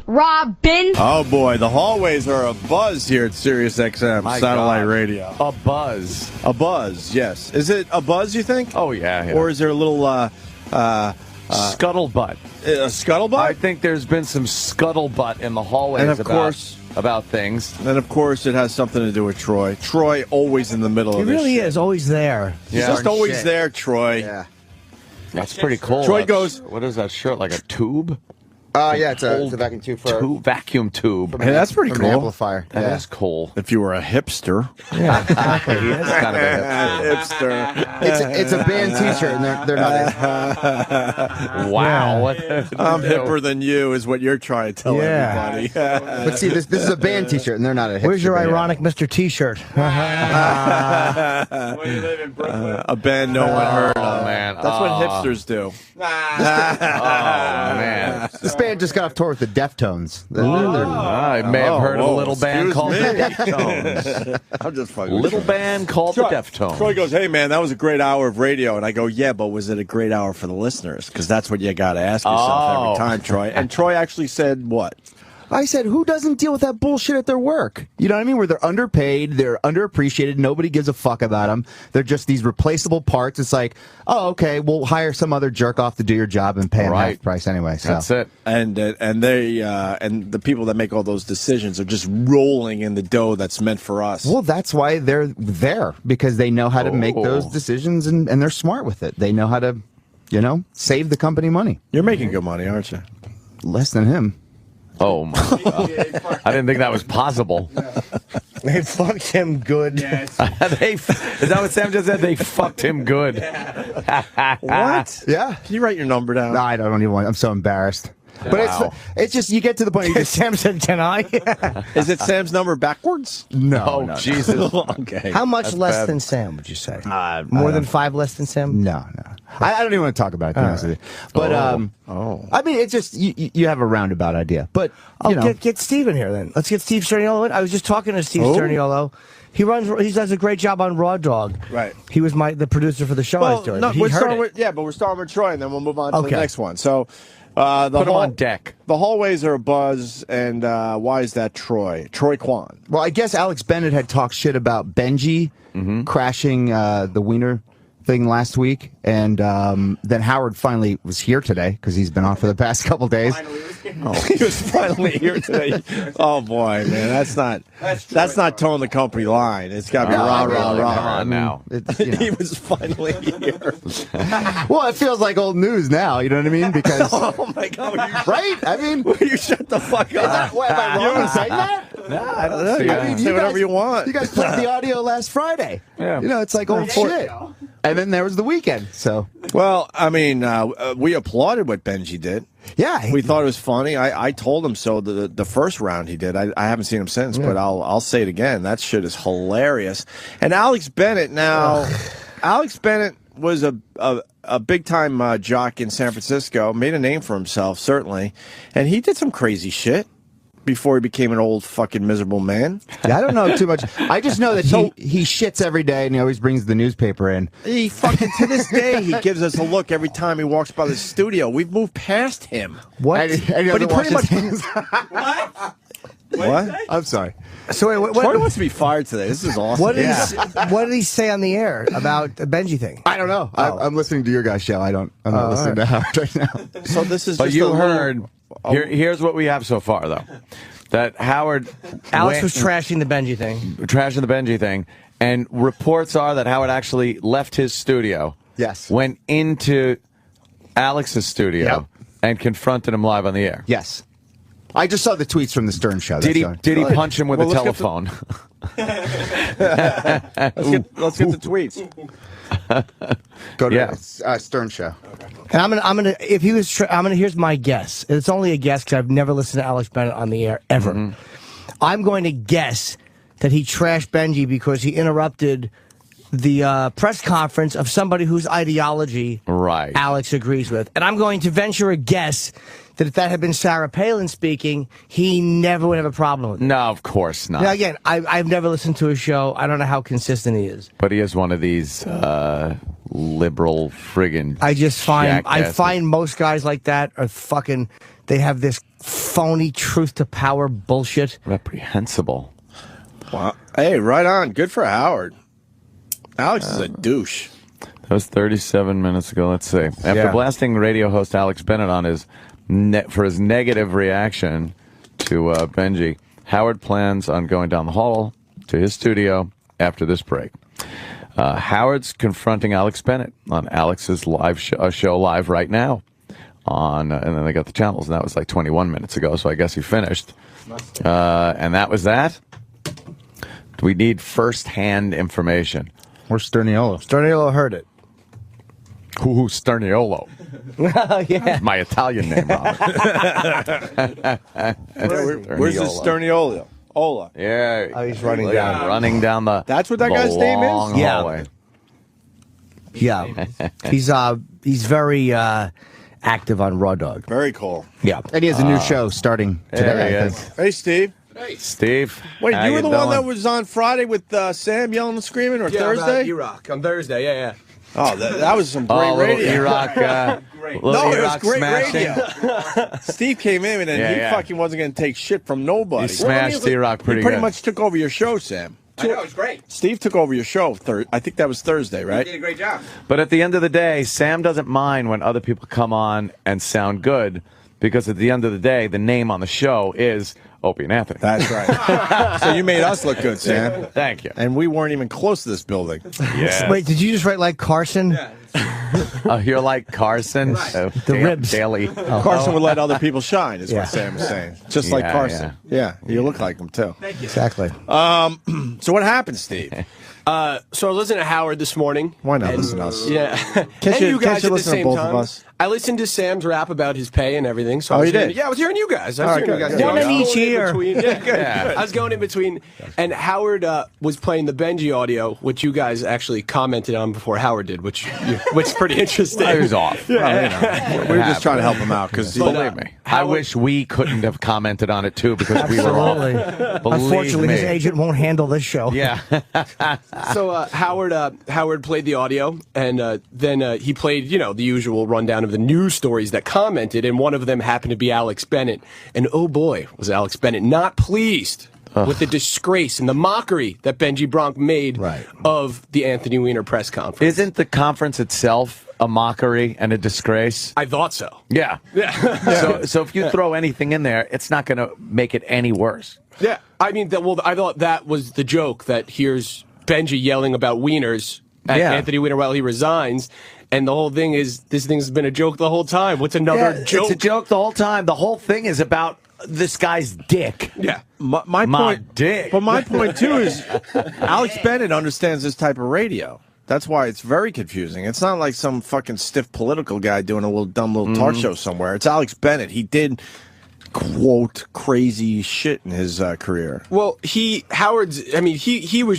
Robin. Oh boy, the hallways are a buzz here at Sirius XM satellite radio. A buzz. A buzz, yes. Is it a buzz, you think? Oh, yeah. Or is there a little scuttlebutt. A scuttlebutt? I think there's been some scuttlebutt in the hallways and of course, about things. And of course, it has something to do with Troy. Troy always in the middle of this. He really shit. is always there. He's just always there, Troy. Yeah. That's pretty cool. Troy goes, what is that shirt? Like a tube? Yeah, it's a vacuum tube for vacuum tube. Hey, that's pretty cool. An amplifier. That is cool. If you were a hipster. Yeah, exactly. He is kind of a hipster. It's a band T-shirt, and they're not. Wow. I'm hipper than you, is what you're trying to tell everybody. But see, this is a band T-shirt, and they're not a hipster. Where's your band. ironic Mr. T-shirt? Where you live in Brooklyn? A band no one heard of. Man. That's what hipsters do. Oh, man. This band just got off tour with the Deftones. I may have heard of a little band called the Deftones. I'm just fucking Little band called the Deftones. Troy goes, hey, man, that was a great hour of radio. And I go, yeah, but was it a great hour for the listeners? Because that's what you got to ask yourself every time, Troy. And Troy actually said what? I said, who doesn't deal with that bullshit at their work? You know what I mean? Where they're underpaid, they're underappreciated, nobody gives a fuck about them. They're just these replaceable parts. It's like, oh, okay, we'll hire some other jerk off to do your job and pay him half price anyway. So. That's it. And they and the people that make all those decisions are just rolling in the dough that's meant for us. Well, that's why they're there, because they know how to make those decisions, and they're smart with it. They know how to, save the company money. You're making good money, aren't you? Less than him. Oh, my God. I didn't think that was possible. They fucked him good. Is that what Sam just said? They fucked him good. What? Yeah. Can you write your number down? No, I don't even want. I'm so embarrassed. But it's just, you get to the point. Sam said, can I? Is it Sam's number backwards? No. Jesus. Okay. How much That's less bad. than Sam, would you say? More than 5 less than Sam? No. I don't even want to talk about it, to be honest with you. But, I mean, it's just, you have a roundabout idea. But, Get Steve in here, then. Let's get Steve Sterneolo in. I was just talking to Steve Sterneolo. He does a great job on Raw Dog. Right. He was the producer for the show I was doing. No, we're starting with Troy, and then we'll move on to the next one. So, put him on deck. The hallways are a buzz, and why is that Troy? Troy Kwan. Well, I guess Alex Bennett had talked shit about Benji crashing the Wiener thing last week, and then Howard finally was here today because he's been on for the past couple days. He was finally here today. Oh boy, man, that's not towing the company line. It's got to be rah. Come on now. He was finally here. Well, it feels like old news now. You know what I mean? Because oh my God, right? I mean, you shut the fuck up. Am I wrong in saying that? No, I don't know. You can say whatever you want. You guys played the audio last Friday. Yeah. It's like old shit. And then there was the weekend. So, well, I mean, we applauded what Benji did. Yeah, we thought it was funny. I told him so the first round he did. I haven't seen him since, but I'll say it again. That shit is hilarious. And Alex Bennett now, Alex Bennett was a big time jock in San Francisco, made a name for himself certainly, and he did some crazy shit before he became an old fucking miserable man. Yeah, I don't know too much. I just know that he shits every day, and he always brings the newspaper in. He fucking, to this day, he gives us a look every time he walks by the studio. We've moved past him. What? But he pretty much... What? What? I'm sorry. So wait, Troy wants to be fired today. This is awesome. What did he say on the air about the Benji thing? I don't know. I'm listening to your guys' show. I'm not listening to Howard right now. So this is. But just you heard. Here's what we have so far, though. That Alex was trashing the Benji thing. And reports are that Howard actually left his studio. Yes. Went into Alex's studio and confronted him live on the air. Yes. I just saw the tweets from the Stern show. Did he punch him with a telephone? Let's get the tweets. Go to Stern show. And I'm gonna if he was here's my guess. It's only a guess because I've never listened to Alex Bennett on the air ever. I'm going to guess that he trashed Benji because he interrupted the press conference of somebody whose ideology Alex agrees with. And I'm going to venture a guess that if that had been Sarah Palin speaking, he never would have a problem with it. No, of course not. Now, again, I've never listened to his show. I don't know how consistent he is. But he is one of these liberal friggin' I jackasses. find most guys like that are fucking. They have this phony truth to power bullshit. Reprehensible. Wow. Hey, right on. Good for Howard. Alex is a douche. That was 37 minutes ago. Let's see. After blasting radio host Alex Bennett on his for his negative reaction to Benji, Howard plans on going down the hall to his studio after this break. Howard's confronting Alex Bennett on Alex's live show live right now. And then they got the channels, and that was like 21 minutes ago, so I guess he finished. And that was that. We need first-hand information. Where's Sterneolo? Sterneolo heard it. Who's Sterneolo? Yeah. My Italian name, Robert. Where's the Sterneolo? Ola. Yeah. Oh, he's running down. Running down the That's what that guy's name is? long Yeah. hallway. Yeah. He's very active on Raw Dog. Very cool. Yeah. And he has a new show starting today, There he I is. think. Hey, Steve. Steve. Wait, how you were the one doing? that was on Friday with Sam yelling and screaming, or Thursday? E-Rock on Thursday, yeah. Oh, that was some great little radio. E-Rock, No, it was E-Rock great smashing. radio. Steve came in and Yeah, he yeah. fucking wasn't going to take shit from nobody. He smashed E-Rock pretty He pretty good. much took over your show, Sam. I know, it was great. Steve took over your show. I think that was Thursday, You right? did a great job. But at the end of the day, Sam doesn't mind when other people come on and sound good, because at the end of the day, the name on the show is Opie and Anthony. That's right. So you made us look good, Sam. Thank you. And we weren't even close to this building. Yeah. Wait, did you just write like Carson? You're like Carson. The ribs. Daily. Carson would let other people shine, is Yeah. what Sam was saying. Just like Yeah, Carson. Yeah, you look like him, too. Exactly. So what happened, Steve? So I was listening to Howard this morning. Why not listen to us? Yeah. Can't And you- you guys can't you at the listen to same both time. of us? I listened to Sam's rap about his pay and everything. So Oh, I was you hearing, did? Yeah, I was hearing you guys. I was All right, hearing you good, guys. good. I was One in each going in ear. between- Yeah, good. Yeah. I was going in between. And Howard was playing the Benji audio, which you guys actually commented on before Howard did, which is pretty interesting. He was off. Well, you know, we were just trying to help him out because Believe me. I wish we couldn't have commented on it, too, because we were off. Absolutely. Believe Unfortunately, me. his agent won't handle this show. Yeah. So Howard played the audio, and then he played, the usual rundown of the news stories that commented, and one of them happened to be Alex Bennett. And oh boy, was Alex Bennett not pleased with the disgrace and the mockery that Benji Bronk made of the Anthony Weiner press conference. Isn't the conference itself a mockery and a disgrace? I thought so. Yeah. So if you throw anything in there, it's not going to make it any worse. Yeah, I mean, I thought that was the joke, that here's Benji yelling about wieners at Anthony Weiner while he resigns. And the whole thing is, this thing's been a joke the whole time. What's another joke? It's a joke the whole time. The whole thing is about this guy's dick. Yeah. my point, dick. But my point too is, Alex Bennett understands this type of radio. That's why it's very confusing. It's not like some fucking stiff political guy doing a little dumb little talk show somewhere. It's Alex Bennett. He did quote crazy shit in his career. Well, he was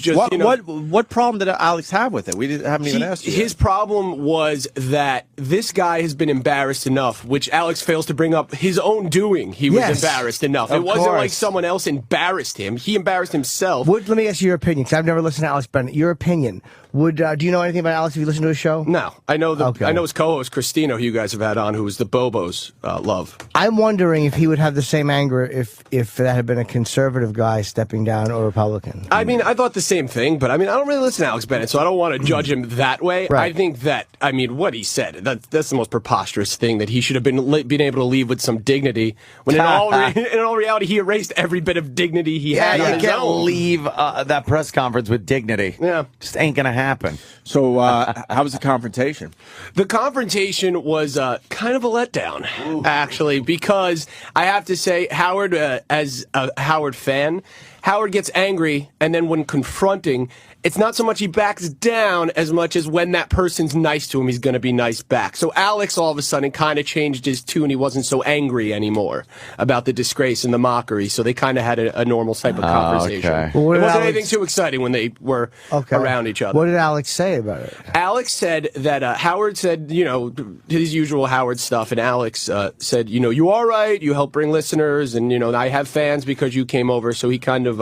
just, What problem did Alex have with it? We haven't even asked you. His problem was that this guy has been embarrassed enough, which Alex fails to bring up his own doing. He was embarrassed enough. It wasn't like someone else embarrassed him. He embarrassed himself. Let me ask you your opinion, because I've never listened to Alex Bennett. Your opinion. Do you know anything about Alex? Have you listened to his show? No. I know his co-host, Christina, who you guys have had on, who was the Bobo's love. I'm wondering if he would have the same anger if that had been a conservative guy stepping down or Republican. I mean, I thought the same thing, but I don't really listen to Alex Bennett, so I don't want to judge him that way. Right. I think that, what he said, that's the most preposterous thing, that he should have been able to leave with some dignity, when in all reality, he erased every bit of dignity he had on you his can't own. leave that press conference with dignity. Yeah. Just ain't going to happen. So how was the confrontation? The confrontation was kind of a letdown, actually, because I have to say, Howard, as a Howard fan, Howard gets angry, and then when confronting, it's not so much he backs down as much as when that person's nice to him, he's going to be nice back. So Alex all of a sudden kind of changed his tune. He wasn't so angry anymore about the disgrace and the mockery. So they kind of had a normal type of conversation. Okay. Well, It wasn't anything too exciting when they were around each other. What did Alex say about it? Alex said that Howard said, his usual Howard stuff, and Alex said, you all right, you help bring listeners, and, I have fans because you came over, so he kind of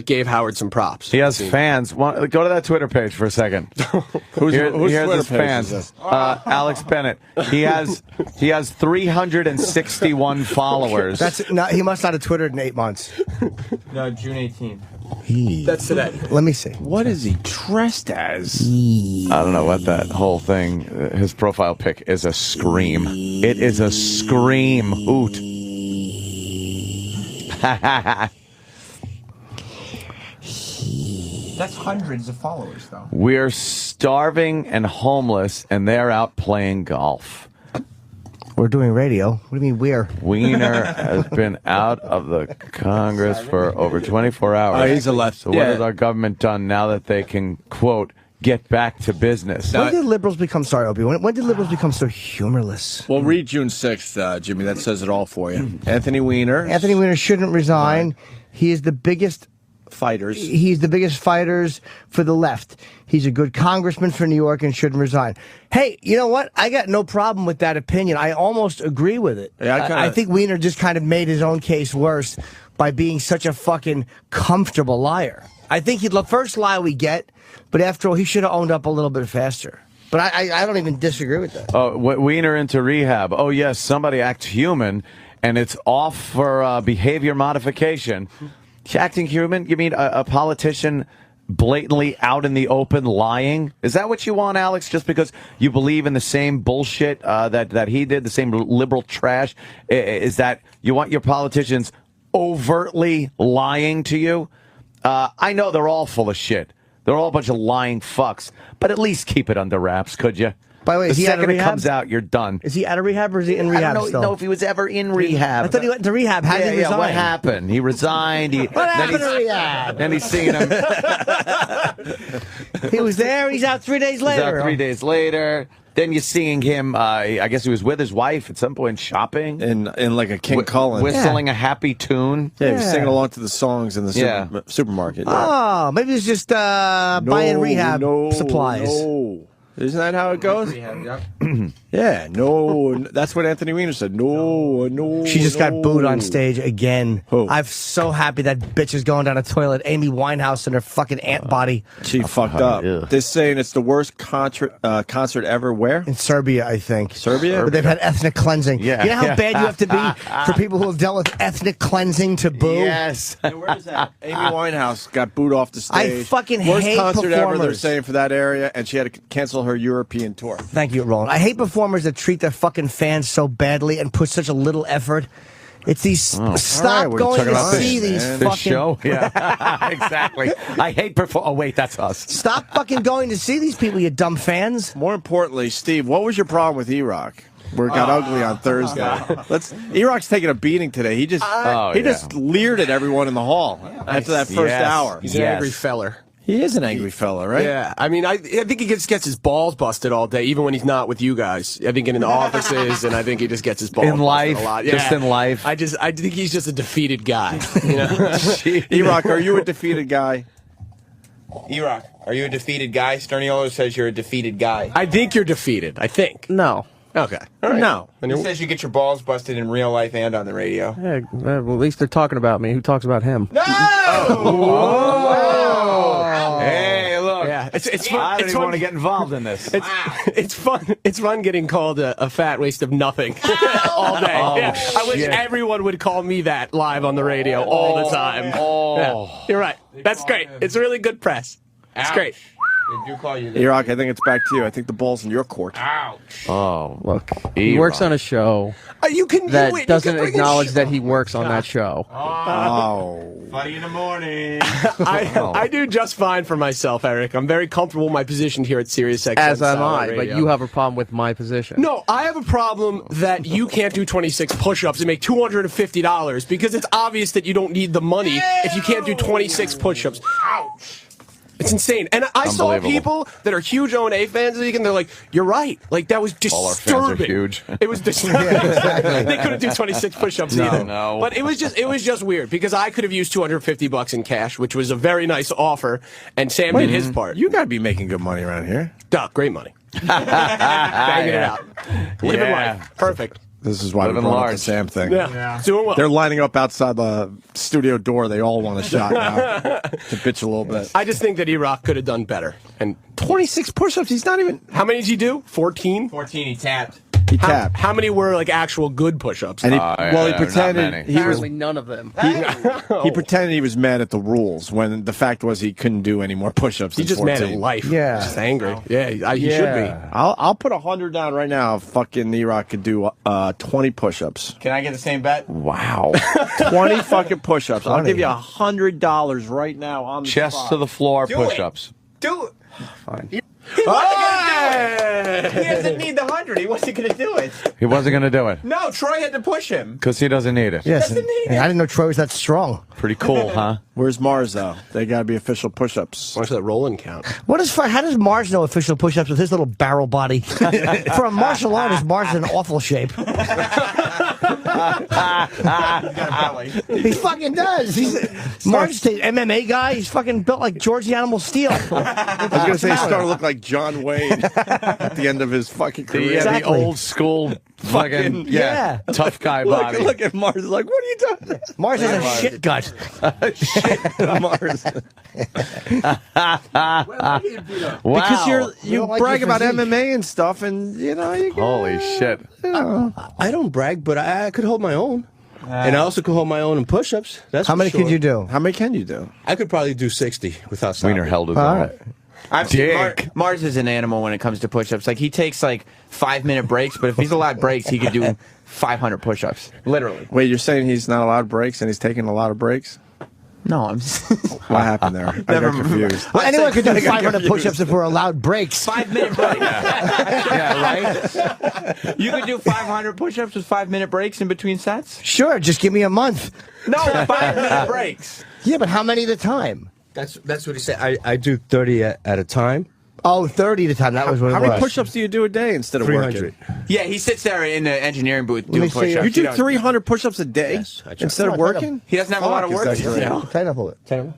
gave Howard some props. He has fans. Go to that Twitter page for a second. Who's Here's Twitter his page fans. is this? Alex Bennett. He has 361 followers. He must not have Twittered in 8 months. No, June 18th. That's today. Let me see. What is he dressed as? I don't know what that whole thing. His profile pic is a scream. It is a scream hoot. That's hundreds of followers, though. We're starving and homeless, and they're out playing golf. We're doing radio. What do you mean we're? Wiener has been out of the Congress for over 24 hours. He's a left. So what has our government done now that they can, quote, get back to business? When did liberals become, sorry, Opie, when did liberals become so humorless? Well, read June 6th, Jimmy. That says it all for you. Anthony Weiner. Anthony Weiner shouldn't resign. He is the biggest fighters. He's the biggest fighters for the left. He's a good congressman for New York and shouldn't resign. Hey, you know what? I got no problem with that opinion. I almost agree with it. Yeah, I think Weiner just kind of made his own case worse by being such a fucking comfortable liar. I think the first lie we get, but after all, he should have owned up a little bit faster. But I don't even disagree with that. Oh, Weiner into rehab. Oh, yes, somebody acts human, and it's off for behavior modification. Acting human? You mean a politician blatantly out in the open lying? Is that what you want, Alex? Just because you believe in the same bullshit that he did, the same liberal trash? Is that you want your politicians overtly lying to you? I know they're all full of shit. They're all a bunch of lying fucks. But at least keep it under wraps, could you? By the way, the second it comes out, you're done. Is he out of rehab or is he in rehab still? I don't know if he was ever in rehab. I thought he went to rehab. How did he resign? What happened? He resigned. What happened to rehab? Then he's seeing him. He was there. He's out 3 days later. He's out 3 days later. Then you're seeing him, I guess he was with his wife at some point shopping. In like a King Cullen. Whistling a happy tune. Yeah, he was singing along to the songs in the supermarket. Yeah. Oh, maybe he was just buying rehab supplies. No. Isn't that how it goes? Yeah, no. That's what Anthony Weiner said. No. She just got booed on stage again. Who? I'm so happy that bitch is going down a toilet. Amy Winehouse in her fucking ant body. She fucked up. Yeah. They're saying it's the worst concert ever. Where? In Serbia, I think. Serbia? But they've had ethnic cleansing. Yeah. You know how bad you have to be for people who have dealt with ethnic cleansing to boo? Yes. Hey, where is that? Amy Winehouse got booed off the stage. I fucking worst hate concert ever, they're performers. saying, for that area, and she had to cancel her European tour. Thank you, Roland. I hate performers that treat their fucking fans so badly and put such a little effort. It's these stop we're going talking to about see this, these man. fucking This show? Yeah. Exactly. I hate Oh, wait, that's us. Stop fucking going to see these people, you dumb fans. More importantly, Steve, what was your problem with E-Rock? Where it got ugly on Thursday. E-Rock's taking a beating today. He just just leered at everyone in the hall after that first hour. He's an angry feller. He is an angry fella, right? Yeah, I mean, I think he gets his balls busted all day, even when he's not with you guys. I think in the offices, and I think he just gets his balls In life, busted a lot. just in life. I think he's just a defeated guy. You know? E-Rock, are you a defeated guy? E-Rock, are you a defeated guy? Sterneolo says you're a defeated guy. I think you're defeated. I think. No. Okay. All right. No. He says you get your balls busted in real life and on the radio. Yeah, well, at least they're talking about me. Who talks about him? No! Hey, look. Yeah, it's fun. I don't It's even fun. want to get involved in this. It's fun. It's fun getting called a fat waste of nothing all day. Oh, Yeah. I wish shit. everyone would call me that live on the radio all the time. Yeah, you're right. That's great. It's really good press. It's great. They do call you that. E-Rock, I think it's back to you. I think the ball's in your court. Ouch. Oh, Look, he works on a show You can that you doesn't can bring acknowledge in that he works on that show. Oh. Funny in the morning. I do just fine for myself, Eric. I'm very comfortable in my position here at SiriusXM. As am Satellite I, but Radio. you have a problem with my position. No, I have a problem that you can't do 26 push-ups and make $250 because it's obvious that you don't need the money if you can't do 26 push-ups. Ouch. It's insane. And I saw people that are huge O&A fans of the league, and they're like, you're right. Like, that was disturbing. All our fans are huge. It was disturbing. They couldn't do 26 push-ups either. No. But it was just weird because I could have used $250 in cash, which was a very nice offer, and Sam did his part. You got to be making good money around here. Duh, great money. Banging it out. Living Yeah. life. Perfect. This is why we Living brought up large. the Sam thing. Yeah. Doing well. They're lining up outside the studio door. They all want a shot now to bitch a little bit. I just think that E-Rock could have done better. And 26 push-ups. He's not even. how many did he do? 14? 14, he tapped. He tapped. How many were like actual good push-ups? And he, yeah, well, he not many. pretended he was. Apparently none of them. He pretended he was mad at the rules when the fact was he couldn't do any more push-ups. He's than just mad 14. at life. Yeah. Just angry. Yeah, he should be. I'll put 100 down right now. If fucking E-Rock could do 20 push-ups. Can I get the same bet? Wow. 20 fucking push-ups. I'll give you $100 right now on the Chest spot. to the floor Do push-ups. Do it. Fine. He wasn't gonna do it. He doesn't need the 100. He wasn't gonna do it. He wasn't going to do it No, Troy had to push him. because he doesn't need it. Yes. Doesn't need I didn't know Troy was that strong. Pretty cool, huh? Where's Mars, though? They got to be official push-ups. What's that Roland count? How does Mars know official push-ups with his little barrel body? For a martial artist, Mars is in awful shape. He fucking does. Mars is an MMA guy. He's fucking built like George the Animal Steel. I was going to say, he's starting to look like John Wayne at the end of his fucking career. The old school fucking yeah. tough guy body. Look at Mars. Like, what are you doing? Mars has a shit gut. Mars. Wow. Because you don't like brag your about physique. MMA and stuff, and you know you get, Holy shit. I don't brag, but I could hold my own. And I also could hold my own in push-ups. That's How for many sure. could you do? How many can you do? I could probably do 60 without stopping. Wiener held his All own. right. I've seen Dick. Mars is an animal when it comes to push-ups. Like, he takes, 5-minute breaks, but if he's allowed breaks, he could do 500 push-ups. Literally. Wait, you're saying he's not allowed breaks and he's taking a lot of breaks? No, I'm What happened there? I got confused. Well, anyone could do 500 push-ups if we're allowed breaks. 5-minute break. Yeah, right? You could do 500 push-ups with 5-minute breaks in between sets? Sure, just give me a month. No, 5-minute breaks. Yeah, but how many at a time? That's what he said. I do 30 at a time. Oh, 30 at a time. That was what it How was. many push-ups do you do a day instead of 300. working? Yeah, he sits there in the engineering booth me doing see push-ups. You do know. 300 push-ups a day Yes, I try. instead of Come on, working? He doesn't have a lot of Fuck, work is to that do. great. Tighten up a little.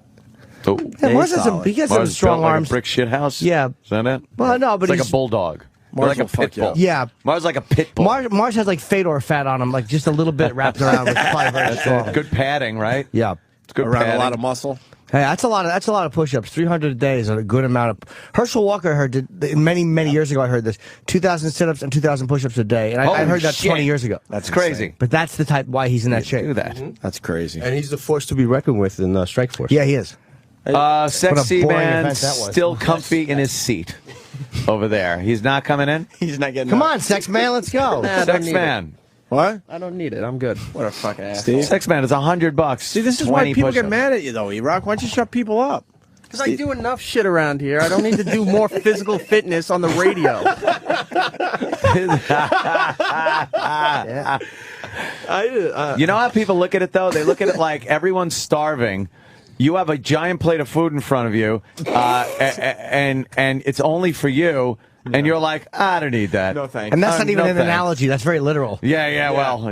Oh. Yeah, Mars has some, he has some Mars strong built like arms. a brick shit house? Yeah. Is that it? Well, no, but it's like he's a bulldog. Mars Like a will fuck pit you bull. up. Yeah. Mars like a pit bull. Mars has like Fedor fat on him, like just a little bit wrapped around with probably very strong. Good padding, right? Yeah. It's good Around padding. a lot of muscle? Hey, that's a lot of push-ups. 300 a day is a good amount of. Herschel Walker, I heard did many years ago. I heard this 2,000 sit-ups and 2,000 push-ups a day, and I Holy heard that shit. 20 years ago. That's crazy. But that's the type why he's in that shape. Do that. That's crazy. And he's the force to be reckoned with in Strike Force. Yeah, he is. Sexy boring man, event that was. still comfy in his seat over there. He's not coming in? He's not getting Come up. on, sex man, let's go. Nah, I don't Sex need man. What? I don't need it. I'm good. What a fucking ass. Steve? Sex man, it's $100. See, this is why people get push-ups. mad at you, though, E-Rock. Why don't you shut people up? Because I do enough shit around here. I don't need to do more physical fitness on the radio. You know how people look at it, though? They look at it like everyone's starving. You have a giant plate of food in front of you, and it's only for you, and you're like, I don't need that. No thanks. And that's not even no an thanks. analogy. That's very literal. Yeah, well,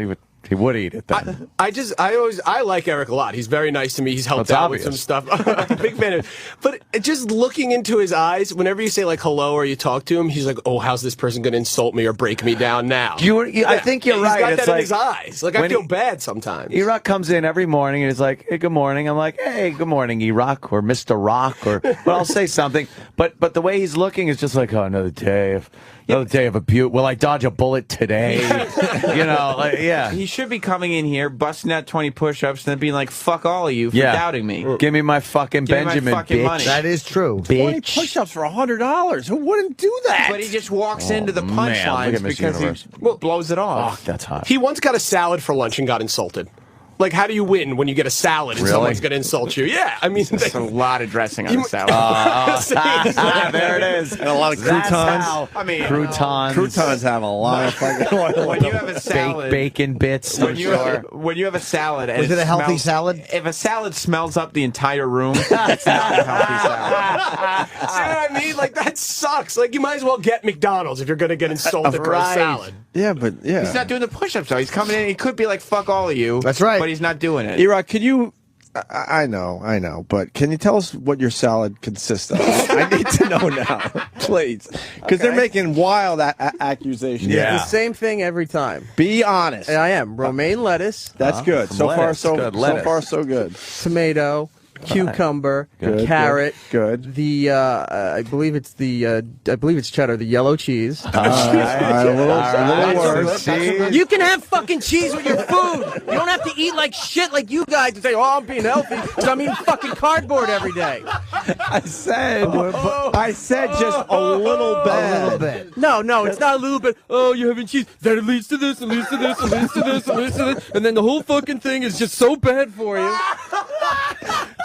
he would eat it then. I like Eric a lot. He's very nice to me. He's helped That's out obvious. with some stuff. I'm a big fan of But just looking into his eyes, whenever you say like hello or you talk to him, he's like, oh, how's this person going to insult me or break me down now? I think you're right. He's got It's that in like his eyes. Like, I when feel he- bad sometimes. E-Rock comes in every morning and he's like, hey, good morning. I'm like, hey, good morning, E-Rock, or Mr. Rock, but I'll say something. But the way he's looking is just like, oh, another day of abuse. Will I dodge a bullet today? Yeah. He should be coming in here, busting out 20 push-ups, and then being like, fuck all of you for doubting me. Give me my fucking Give me my Benjamin, fucking bitch. money. That is true. 20 push-ups for $100. Who wouldn't do that? But he just walks into the man, look punchlines at Miss because Universe. he blows it off. Fuck, that's hot. He once got a salad for lunch and got insulted. Like, how do you win when you get a salad and Really? someone's going to insult you? Yeah, I mean, There's a lot of dressing on You- the salad. There it is. And a lot of That's croutons. how- I mean, croutons. Croutons have a lot of fucking oil. when you have a salad, bacon bits. when you have a salad, and Was it a healthy smells- salad? If a salad smells up the entire room, it's not a healthy salad. see what I mean? Like, that sucks. Like, you might as well get McDonald's if you're going to get insulted for a Right. salad. Yeah, but yeah. He's not doing the push-ups though. He's coming in. He could be like, "Fuck all of you." That's right. But he's not doing it. E-Rock, could you I know, but can you tell us what your salad consists of? I need to know now, please, because they're making wild accusations. Yeah. The same thing every time. Be honest. I am. Romaine lettuce. That's good. So lettuce. far, Good. so Lettuce. far, so good. Tomato, cucumber, Good. carrot. Good. The I believe it's cheddar. The yellow cheese. All right, a little worse. You can have fucking cheese with your food. You don't have to eat like shit like you guys and say, "Oh, I'm being healthy because I'm eating fucking cardboard every day." I said just a little bit. A little bit. No, it's not a little bit. Oh, you're having cheese. That leads to this, and leads to this, and leads to this, and leads to this, and then the whole fucking thing is just so bad for you.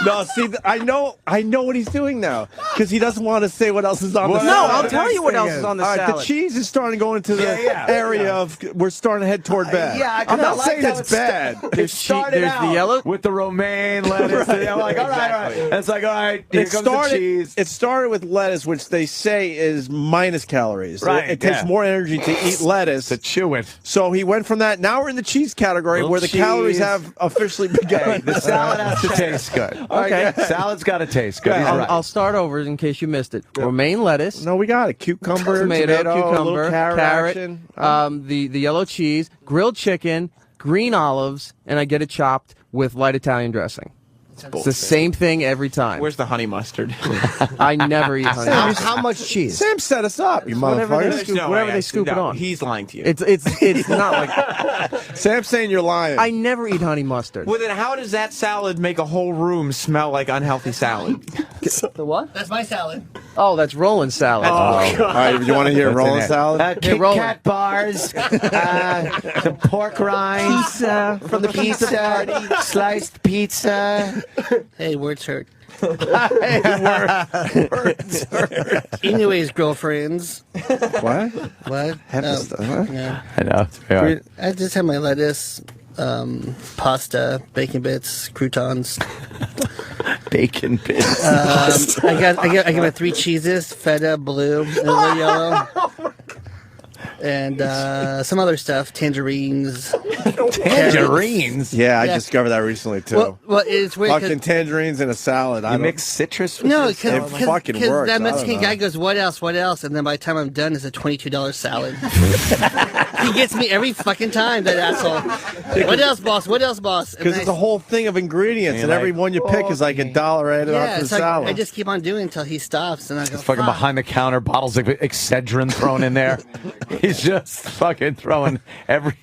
No, see, I know what he's doing now because he doesn't want to say what else is on the salad. No, I'll tell you what else is on the All right, salad. the cheese is starting to go into the area of we're starting to head toward bad. I'm not saying it's bad. There's the yellow. with the romaine lettuce. I'm like, all right. It's like, all right, here comes the cheese. It started with lettuce, which they say is minus calories. Right, It takes yeah. more energy to eat lettuce. To chew it. So he went from that. Now we're in the cheese category where the calories have officially begun. The salad has to taste good. Okay. Salad's got to taste good. He's right. I'll start over in case you missed it. Romaine lettuce. No, we got it. Cucumber, Tomato, a little cucumber, carrot action. the yellow cheese, grilled chicken, green olives, and I get it chopped with light Italian dressing. It's the same thing every time. Where's the honey mustard? I never eat honey mustard. How much cheese? Sam set us up, you Whatever they motherfucker. scoop, wherever they scoop it on. He's lying to you. It's not like Sam's saying you're lying. I never eat honey mustard. Well, then how does that salad make a whole room smell like unhealthy salad? The what? That's my salad. Oh, that's Roland salad. All right, you want to hear Roland salad? Kit Roland. Kat bars, some pork rinds, Pizza from the pizza party, sliced pizza. Hey, words hurt. Anyways, girlfriends. What? What? Yeah. I know. It's very hard. I just have my lettuce, pasta, bacon bits, croutons. Bacon bits. I got my 3 cheeses: feta, blue, and a little yellow, and some other stuff: tangerines. Tangerines. Yeah, I Yeah. discovered that recently too. Well, it's weird. Fucking tangerines in a salad. You mix citrus with No, your salad? It fucking works. that I don't Mexican know. guy goes, "What else? What else?" And then by the time I'm done, it's a $22 salad. He gets me every fucking time. That asshole. What else, boss? What else, boss? And Because it's a whole thing of ingredients, and like, every one you pick is like $1 added yeah. onto the It's like salad. I just keep on doing until he stops, and I go, Fucking "Fuck." behind the counter, bottles of Excedrin thrown in there. He's just fucking throwing every.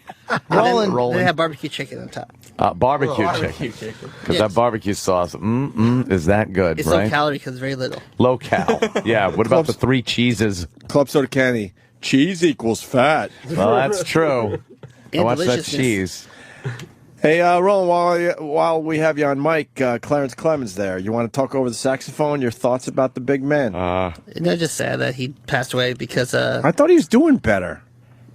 Roland. rolling. They have barbecue chicken on top. Barbecue chicken. Because that barbecue sauce, is that good, It's right? low calorie because very little. Low cal. Yeah. What about the 3 cheeses? Club Soda Candy. Cheese equals fat. Well, that's true. I And watch that deliciousness. cheese. Hey, Roland, while we have you on mic, Clarence Clemens there. You want to talk over the saxophone, your thoughts about the big man? No, just sad that he passed away because I thought he was doing better.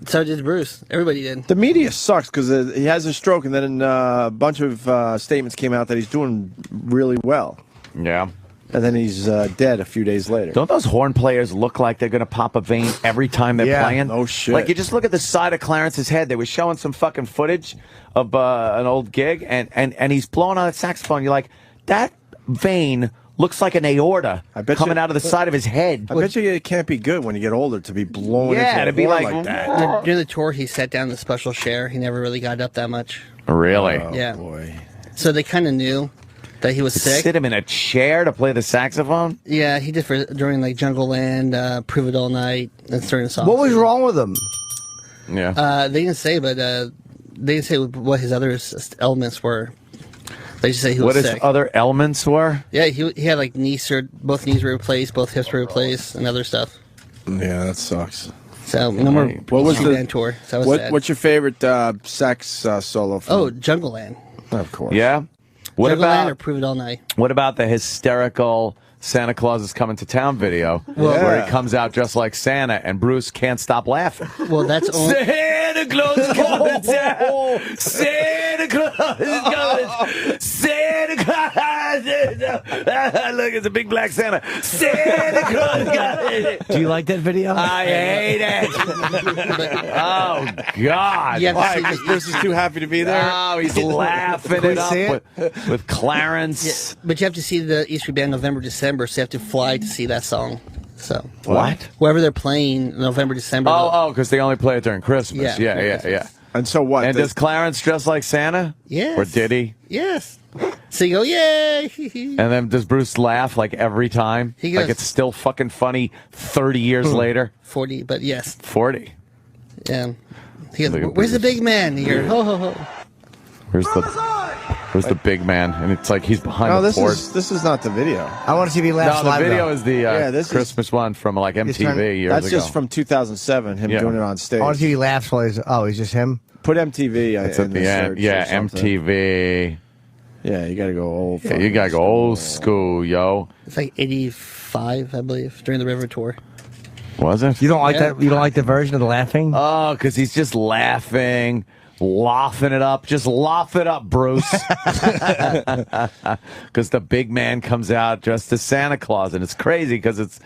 so did Bruce. Everybody did. The media sucks because he has a stroke, and then a bunch of statements came out that he's doing really well. Yeah. And then he's dead a few days later. Don't those horn players look like they're going to pop a vein every time they're Yeah, playing? no shit. Like, you just look at the side of Clarence's head. They were showing some fucking footage of an old gig, and he's blowing on a saxophone. You're like, that vein looks like an aorta coming out of the side of his head. I bet you it can't be good when you get older to be blown Yeah, into to a be horn like, that. During the tour, he sat down in the special chair. He never really got up that much. Really? Yeah. Boy. So they kind of knew that he was sick. Sit him in a chair to play the saxophone? Yeah, he did for during like Jungle Land, Prove It All Night, and certain songs. What was wrong with him? Yeah. They didn't say, but they didn't say what his other elements were. They just say he was What sick. his other elements were? Yeah, he had like both knees were replaced, both hips were replaced, and other stuff. Yeah, that sucks. So no more. What was the tour? So that was sad. What's your favorite sax solo? From Oh, Jungle Land. Of course. Yeah. What Jungle Land or about Prove It All Night? what about the hysterical Santa Claus is coming to town video Well- where he comes out just like Santa and Bruce can't stop laughing? Well, that's only. Santa Claus is coming to town. Santa Claus is coming. Santa Claus is Look, it's a big black Santa. Santa Claus got it. Do you like that video? I hate it. Oh, God. Why? Because Bruce is too happy to be there? Oh, he's laughing it up with Clarence. But you have to see the Easter Band November, December, so you have to fly to see that song. So What? Wherever they're playing November, December. Oh, because they only play it during Christmas. Yeah. And so what? And does Clarence dress like Santa? Yes. Or did he? Yes. So you go, yay! And then does Bruce laugh like every time? He goes- Like it's still fucking funny 30 years later? 40, but yes. 40. Yeah. He goes, Look at where's the Bruce. big man? You hear, ho, ho, ho. Where's the big man? And it's like he's behind No, the this board. is not the video. I want to see if he laughs No, the live. video though. is the this is- Christmas one from like MTV years That's ago. just from 2007, him Yeah. doing it on stage. I want to see if he laughs while he's. Oh, he's just him. Put MTV It's in at the the end. search Yeah, or something. MTV. Yeah, you got to go old. Yeah, you gotta go old school, yo. It's like 85, I believe, during the River Tour. Was it? You don't like that? You don't like the version of the laughing? Oh, because he's just laughing it up. Just laugh it up, Bruce. Because the big man comes out dressed as Santa Claus, and it's crazy because it's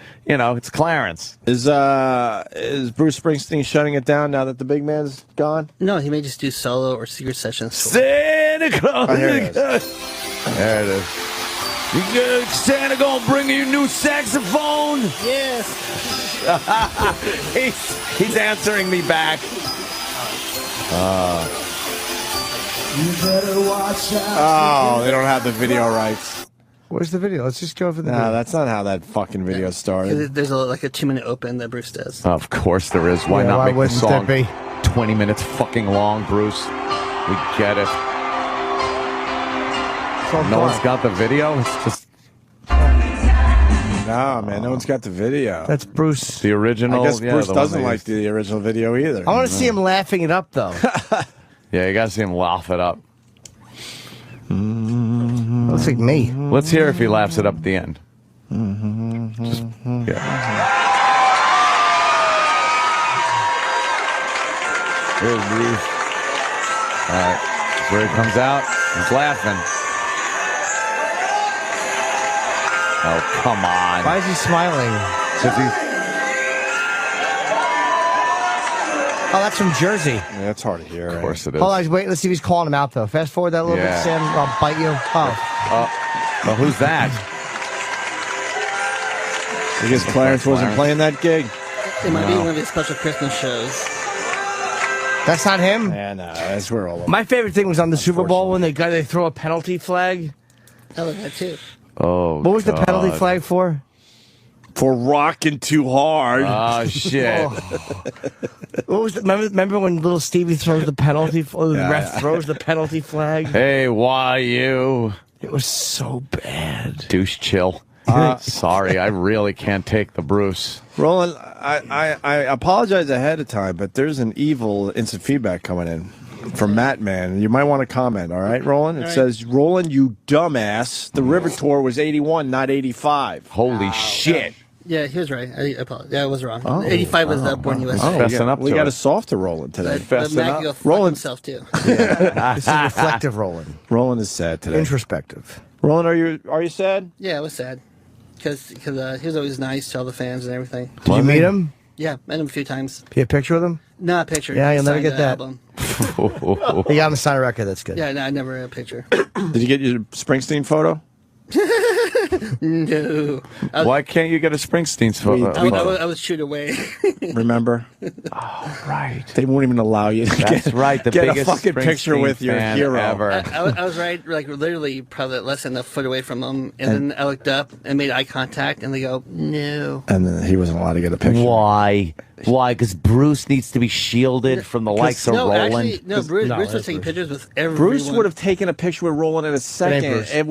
Clarence. Is Bruce Springsteen shutting it down now that the big man's gone? No, he may just do solo or secret sessions. Santa Claus. Oh, here it is. There it is. Santa gonna bring you a new saxophone? Yes. He's answering me back. Oh, they don't have the video rights. Where's the video? Let's just go for the No, video. that's not how that fucking video started. There's like a 2-minute open that Bruce does. Of course there is. Why Yeah, not why make the wouldn't song there be? 20 minutes fucking long, Bruce? We get it. No one's got the video. It's just No, man, no one's got the video. That's Bruce. the original. I guess yeah, Bruce the one doesn't they like used. the original video either. I want to see him laughing it up, though. Yeah, you gotta see him laugh it up. Looks like me. Let's hear if he laughs it up at the end. Just, yeah. Here's Bruce. All right, where he comes out, he's laughing. Oh, come on. Why is he smiling? 'Cause he's- Oh, that's from Jersey. Yeah, that's hard to hear. of course it is. Hold on, wait. Let's see if he's calling him out, though. Fast forward that a little Yeah. bit, Sam. I'll bite you. Oh. Well, who's that? I guess Clarence wasn't playing that gig. It might be one of his special Christmas shows. That's not him? Yeah, no, that's where all of My favorite thing was on the Super Bowl when they throw a penalty flag. I love that too. Oh, What was the penalty God. flag for? for rocking too hard. Oh, shit. What was remember when little Stevie throws the penalty? Or the ref throws the penalty flag. Hey, why you? It was so bad. Douche chill. Sorry, I really can't take the Bruce. Roland, I apologize ahead of time, but there's an evil instant feedback coming in from Matt Man. You might want to comment, all right, Roland? It says, Roland, you dumbass. The River Tour was 81, not 85. Holy shit. Yeah, he was right. I apologize. Yeah, I was wrong. 85 was Born USA. Fessing up we to got it. a softer Roland today. But Matt can go fuck Roland. himself too. This is reflective, Roland. Roland is sad today. Introspective. Roland, are you sad? Yeah, it was sad because he was always nice to all the fans and everything. Did you meet him? Yeah, met him a few times. You have a picture with him? Not a picture. Yeah, you'll never Signed get the that. album. You got him to sign a record. That's good. Yeah, no, I never had a picture. Did you get your Springsteen photo? No. Why can't you get a Springsteen's photo? I was shooed away. Remember? Right. They won't even allow you to That's get, right. The get a biggest fucking picture Springsteen with your fan hero. ever. I was right, like literally probably less than a foot away from him, and then I looked up and made eye contact, and they go, "No." And then he wasn't allowed to get a picture. Why? Why? Because Bruce needs to be shielded from the likes of No, Roland. actually, no. Bruce no, was that's taking Bruce. pictures with everyone. Bruce would have taken a picture with Roland in a second. Bruce. It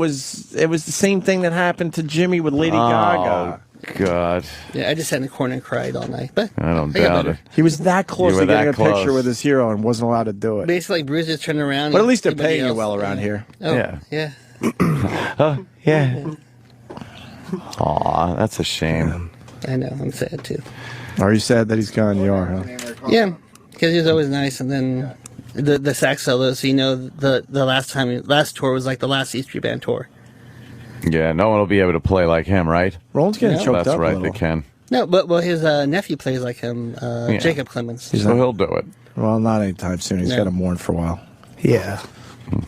was the same thing that happened to Jimmy with Lady Gaga. God. Yeah, I just sat in the corner and cried all night. But I don't got doubt better. it. He was that close You to were getting that a picture close. with his hero and wasn't allowed to do it. basically, Bruce just turned around. But at and least they're everybody paying you else- well around here. Oh, Yeah. yeah. Oh, yeah. Aw, that's a shame. I know. I'm sad too. Are you sad that he's gone? You are, huh? Yeah, because he was always nice, and then the sax solos. You know, the last tour was like the last E Street Band tour. Yeah, no one will be able to play like him, right? Roland's getting choked That's up a right, little. they can. No, but his nephew plays like him, Jacob Clemens. So he'll do it. Well, not anytime soon. He's got to mourn for a while. Yeah.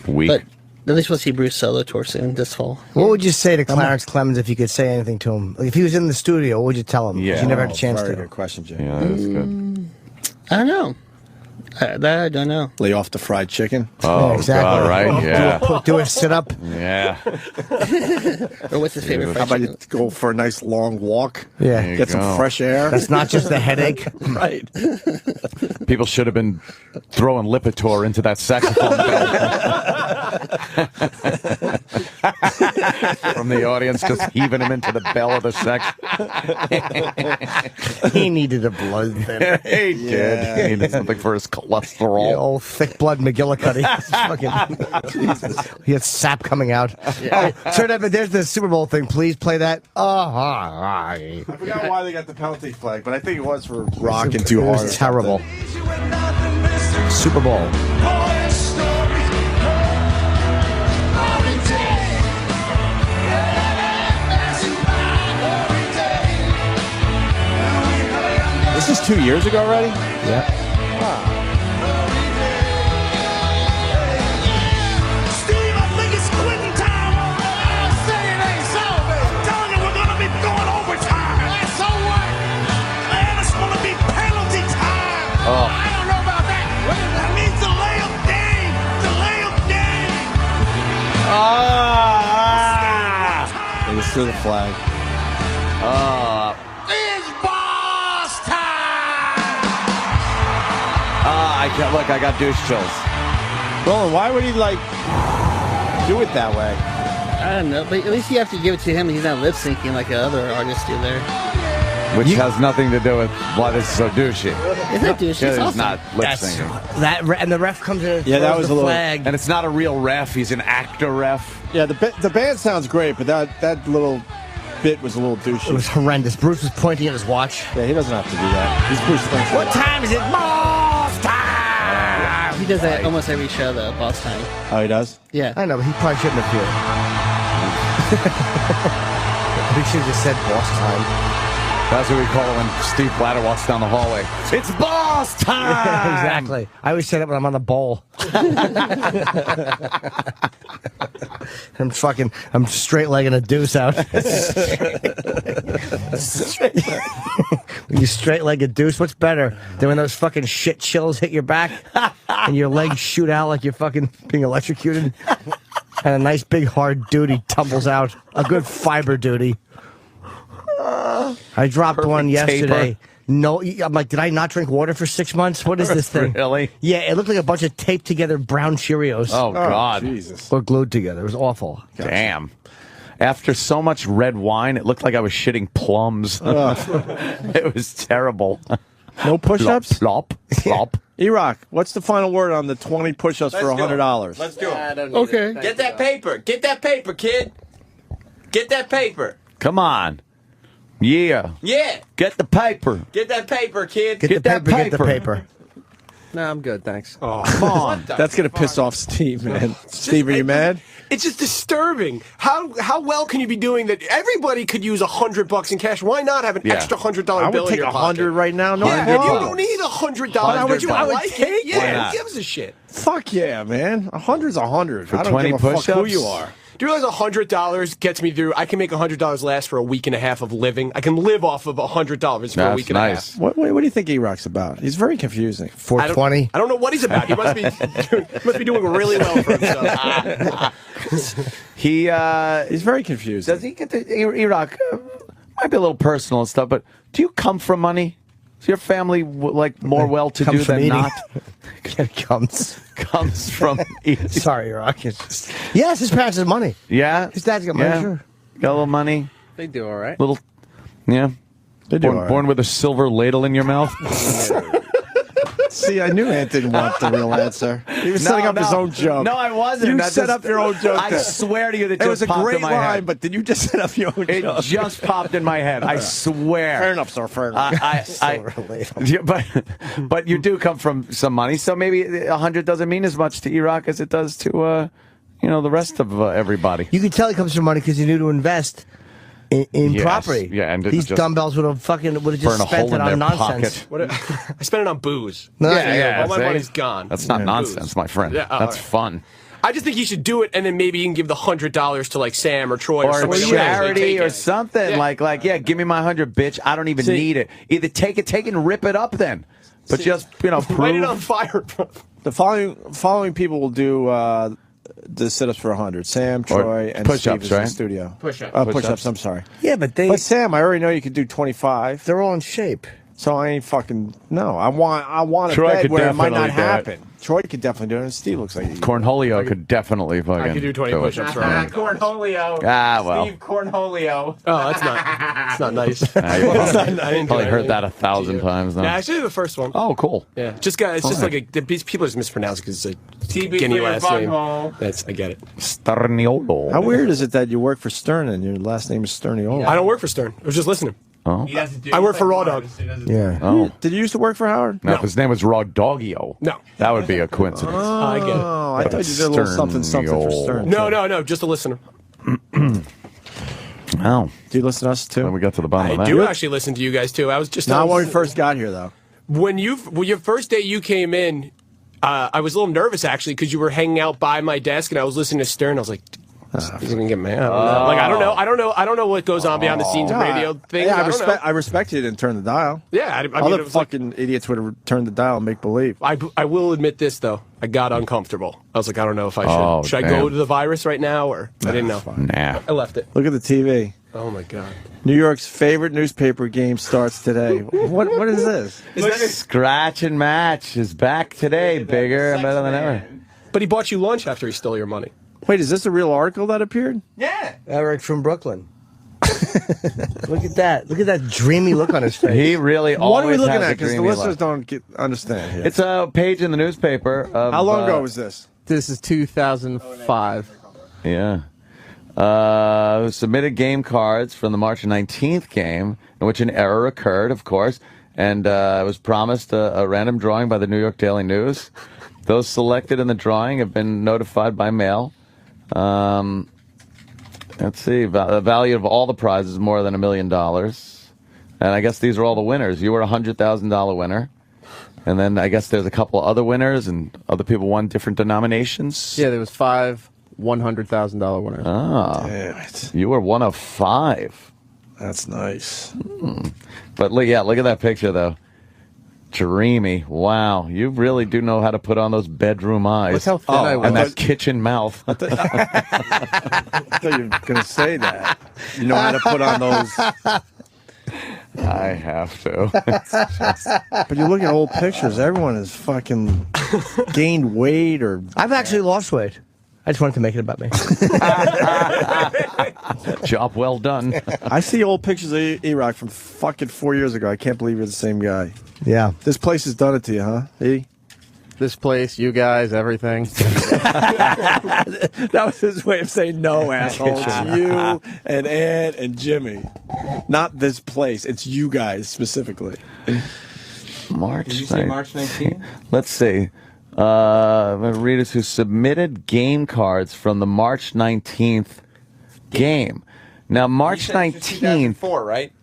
Weak. But at least we'll see Bruce solo tour soon this fall. What would you say to Clarence Clemens if you could say anything to him? Like if he was in the studio, what would you tell him? 'Cause you never had a chance Very to. good question, Jay. Yeah, that is good. I don't know. That I don't know. Lay off the fried chicken. Oh, Yeah, exactly. God, right? Yeah. Do a sit up. Yeah. Or what's his favorite How fried about you chicken? go for a nice long walk? Yeah. There you Get some go. fresh air. That's not just a headache. right. People should have been throwing Lipitor into that saxophone bell. From the audience, just heaving him into the bell of the sex. He needed a blood thinner. He did. He needed something for his cholesterol. Yeah, old thick blood McGillicuddy. He had sap coming out. Oh, sir, there's the Super Bowl thing. Please play that. I forgot why they got the penalty flag, but I think it was for rocking too It hard. was terrible. Super Bowl. This is 2 years ago already? Yeah. Steve, I think it's quitting time. I say it ain't so, baby. Telling you we're gonna be going overtime. That's so what? Man, it's gonna be penalty time. Oh. I don't know about that. That means delay of game. Delay of game. It was through the flag. It's boss time. Look, I got douche chills. Roland, why would he, do it that way? I don't know, but at least you have to give it to him. He's not lip syncing like other artists do there. Which has nothing to do with why this is so douchey. It's not douchey. It's It's awesome. not lip syncing. And the ref comes in and Yeah, that throws was the a little- flag. And it's not a real ref. He's an actor ref. Yeah, the band sounds great, but that little bit was a little douchey. It was horrendous. Bruce was pointing at his watch. Yeah, he doesn't have to do that. He's Bruce Springsteen. What time is it? Boss time! He does that almost every show, though, boss time. Oh, he does? Yeah. I know, but he probably shouldn't have here. He should have just said boss time. That's what we call it when Steve Blatter walks down the hallway. It's boss time! Exactly. I always say that when I'm on the bowl. I'm straight-legging a deuce out. When you straight-leg a deuce, what's better than when those fucking shit chills hit your back and your legs shoot out like you're fucking being electrocuted? And a nice big hard duty tumbles out. A good fiber duty. I dropped one yesterday. taper. No, I'm like, did I not drink water for 6 months? What is this thing? Really? Yeah, it looked like a bunch of taped together brown Cheerios. Oh, God. Jesus. Or glued together. It was awful. Damn. After so much red wine, it looked like I was shitting plums. It was terrible. No push-ups? Plop, plop. E-Rock, what's the final word on the 20 push-ups for $100? Let's do it. Okay. Get that paper. Get that paper, kid. Get that paper. Come on. Yeah. Yeah. Get the paper. Get that paper, kid. Get the that paper, get the paper. paper. No, I'm good, thanks. Oh, come on. That's going to piss off Steve, man. Steve, are you mad? It's just disturbing. How well can you be doing that? Everybody could use $100 in cash. Why not have an Yeah. extra $100 I bill would in take your pocket? 100 right now. No Yeah, problem. you don't need $100. But you $100. like it. Why Yeah, not? who gives a shit? Fuck yeah, man. 100's 100. For I don't 20 give a fuck who push-ups? you are. Do you realize $100 gets me through? I can make $100 last for a week and a half of living. I can live off of $100 for a That's week and a nice. half. What do you think E-Rock's about? He's very confusing. 420. I don't know what he's about. He must be doing really well for himself. He's very confusing. Does he get the E-Rock? Might be a little personal and stuff, but do you come from money? Is your family more well-to-do Comes from than eating. not? It comes from eating. Sorry, Rock. Yes, his parents has money. Yeah? His dad's got money, Yeah. sure. Got a little money? They do all right. Little, yeah. They do all right. Born with a silver ladle in your mouth? See, I knew Ant didn't want the real answer. He was setting up his own joke. No, I wasn't. You That set just- up your own joke. I there. swear to you that it was a popped great in my line, head. but did you just set up your own It joke? just popped in my head. I swear. Fair enough, sir. Fair enough. Yeah, but you do come from some money, so maybe 100 doesn't mean as much to E-Rock as it does to the rest of everybody. You could tell he comes from money because he knew to invest in Yes, property. yeah, and didn't these just dumbbells would have burn just a spent hole it in on their nonsense. pocket. I spent it on booze. Yeah, all my see? money's gone. That's not nonsense, my friend. Yeah, That's all right. fun. I just think he should do it, and then maybe you can give the $100 to like Sam or Troy Or somebody else. charity Take or it. something. Yeah. Like, yeah, give me my 100, bitch. I don't even need it. Either take it and rip it up then. But just, Light it prove. on fire. The following people will do the sit-ups for 100. Sam, Troy, and push-ups, Steve is in right? the studio. Push-ups. Push-ups, I'm sorry. Yeah, but But Sam, I already know you could do 25. they're all in shape. So I ain't fucking no. I want a Troy bed could where it might not definitely do it. happen. Troy could definitely do it, and Steve looks like he Cornholio could definitely fucking I could do 20 it. push-ups for him. Cornholio. Well. Steve Cornholio. Oh, that's not nice. Nah, you It's not- I didn't do probably heard anything that 1,000 to you. times now. Yeah, actually the first one. Oh, cool. Yeah, it's just like these people just mispronounce it because it's a TB skinny for your last name. bunghole. I get it. Sterneolo. How weird is it that you work for Stern and your last name is Sterneolo? I don't work for Stern. I was just listening. Oh. He doesn't do I work for Raw like Dog. He doesn't- Yeah. Oh. Did you used to work for Howard? No, if his name was Raw Doggio. No. That would be a coincidence. I get it. Oh, I thought you did a little something for Stern. No, just a listener. Oh. Do you listen to us too? When we got to the bottom I of that. do actually listen to you guys too. I was just Not when we first got here, though. when your first day you came in. I was a little nervous actually because you were hanging out by my desk and I was listening to Stern. I was like, he's gonna get mad. Like I don't know what goes on behind the scenes of radio things. Yeah, I don't know. I respect you didn't turn the dial. Yeah, I mean, Other it was like- fucking idiots would have turned the dial and make believe. I will admit this though. I got uncomfortable. I was like, I don't know if I should. Oh, should I damn. go to the virus right now or I didn't know. Nah. I left it. Look at the TV. Oh my god. New York's favorite newspaper game starts today. What is this? Scratch and Match is back today, bigger and better than ever. But he bought you lunch after he stole your money. Wait, is this a real article that appeared? Yeah. Eric from Brooklyn. Look at that. Look at that dreamy look on his face. He really always What are we looking has at? a Because the dreamy listeners look. don't understand here. It's a page in the newspaper. Of, How long ago was this? This is 2005. Yeah. Submitted game cards from the March 19th game, in which an error occurred, of course, and was promised a random drawing by the New York Daily News. Those selected in the drawing have been notified by mail. Let's see. The value of all the prizes is more than $1 million. And I guess these are all the winners. You were a $100,000 winner. And then I guess there's a couple other winners, and other people won different denominations. Yeah, there was 5 $100,000 winners. Ah, Damn it. you were one of 5. That's nice. But look at that picture though. Dreamy. Wow, you really do know how to put on those bedroom eyes. Look how thin I was. And that kitchen mouth. I thought you were going to say that. You know how to put on those. I have to. But you look at old pictures, everyone has fucking gained weight or. I've actually lost weight. I just wanted to make it about me. Job well done. I see old pictures of E-Rock from fucking 4 years ago. I can't believe you're the same guy. Yeah. This place has done it to you, huh, E? This place, you guys, everything. That was his way of saying no, asshole. It's you and Ed and Jimmy. Not this place. It's you guys specifically. March. Did you say March 19th? Let's see. Readers who submitted game cards from the March 19th game. Now, March 19th. 2004, right?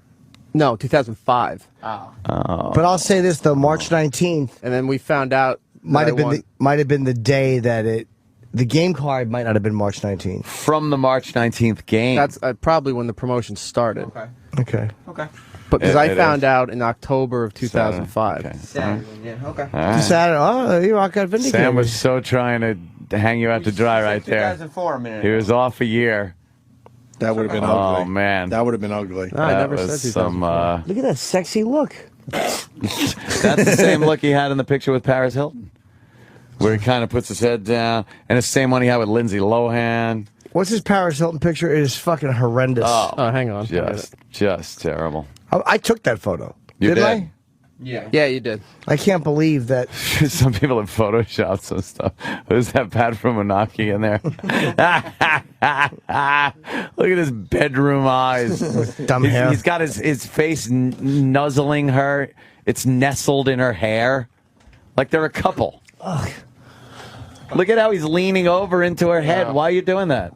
No, 2005. But I'll say this though, March 19th And then we found out might that I have won. been the day that the game card might not have been March 19th. From the March 19th game. That's probably when the promotion started. Okay. Okay. But because It I found is. out in October of 2005. Okay. Saturday, yeah, okay. All right. Saturday. Oh, you rock got vindicated. Sam was so trying to hang you out to dry right there. 2004 a minute He ago. was off a year. That would have been Oh, ugly. man. That would have been ugly. No, I That never said was 2004. some. Look at that sexy look. That's the same look he had in the picture with Paris Hilton, where he kind of puts his head down, and the same one he had with Lindsay Lohan. What's his Paris Hilton picture? It is fucking horrendous. Oh, hang on. Just terrible. I took that photo. You Didn't did. I? Yeah. Yeah, you did. I can't believe that. Some people have photoshopped some stuff. Who's that Pat from Monaki in there? Look at his bedroom eyes. Dumb hair. He's got his face nuzzling her. It's nestled in her hair. Like they're a couple. Look at how he's leaning over into her head. Why are you doing that?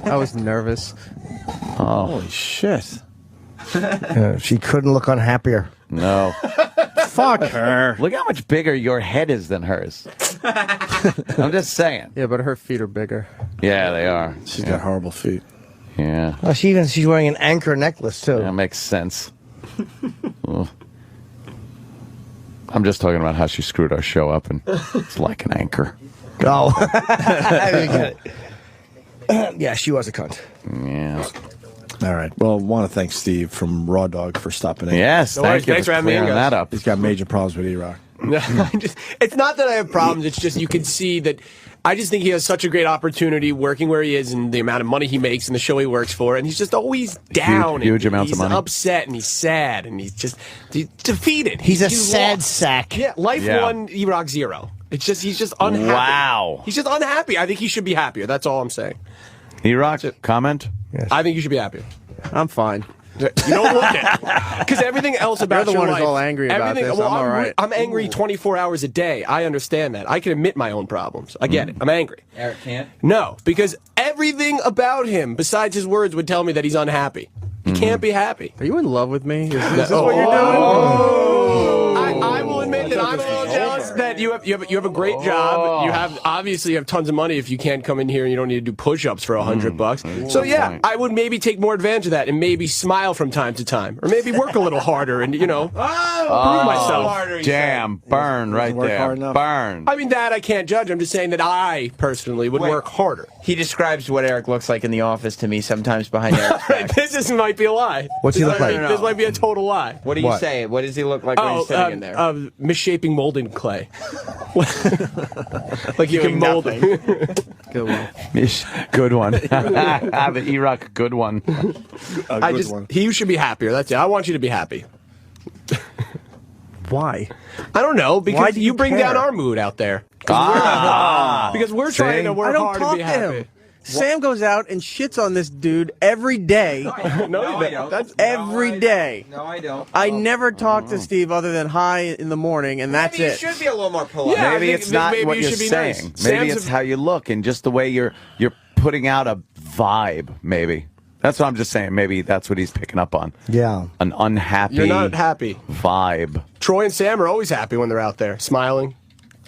I was nervous. Oh, Holy shit. She couldn't look unhappier. no. Fuck her. Look how much bigger your head is than hers. I'm just saying. Yeah, but her feet are bigger. Yeah, they are. She's got horrible feet. Yeah. Oh, she's wearing an anchor necklace too. That makes sense. Ugh. I'm just talking about how she screwed our show up, and it's like an anchor. Oh, I didn't get it. Yeah, she was a cunt. Yeah. All right. Well, I want to thank Steve from Raw Dog for stopping in. Yes, No worries. thank you Thanks for having me in, clearing guys. that up. He's got major problems with E-Rock. It's not that I have problems. It's just you can see that I just think he has such a great opportunity working where he is and the amount of money he makes and the show he works for. And he's just always down. Huge and amounts of money. He's upset and he's sad and he's defeated. He's a sad lost. sack. Yeah, life Yeah. 1, E-Rock 0. It's just he's just unhappy. Wow. He's just unhappy. I think he should be happier. That's all I'm saying. E-Rock, comment? I think you should be happier. I'm fine. You don't look it. Because everything else about You're the your one who's life, all angry about everything- this. Well, I'm all right. I'm angry 24 hours a day. I understand that. I can admit my own problems. I get it. I'm angry. Eric can't. No, because everything about him, besides his words, would tell me that he's unhappy. He can't be happy. Are you in love with me? Is this what you're doing? I will admit that I'm a little jealous that you have a great job. You obviously have tons of money if you can't come in here and you don't need to do push-ups for $100. So yeah, I would maybe take more advantage of that and maybe smile from time to time, or maybe work a little harder and prove myself. Damn, burn right work there. hard enough. Burn. I mean, that I can't judge. I'm just saying that I personally would work harder. He describes what Eric looks like in the office to me sometimes behind Eric's back. This might be a lie. What's he look like? This might be a total lie. What do you say? What does he look like when he's sitting in there? Misshaping molding clay. Like you can mold it. Good one. Good one. The E-Rock, good one. He should be happier. That's it. I want you to be happy. Why? I don't know, because Why do you bring care? down our mood out there. Because we're trying to work I don't hard talk to be to happy. him. Sam goes out and shits on this dude every day. No, you don't. That's Every day. No, I don't. I never talk to Steve other than hi in the morning, and that's Maybe it. you should be a little more polite. Yeah, I Maybe think it's not maybe what you you're should be saying. nice. Maybe Sam's it's how you look and just the way you're putting out a vibe, maybe. That's what I'm just saying. Maybe that's what he's picking up on. Yeah. An unhappy You're not happy. vibe. Troy and Sam are always happy when they're out there, smiling.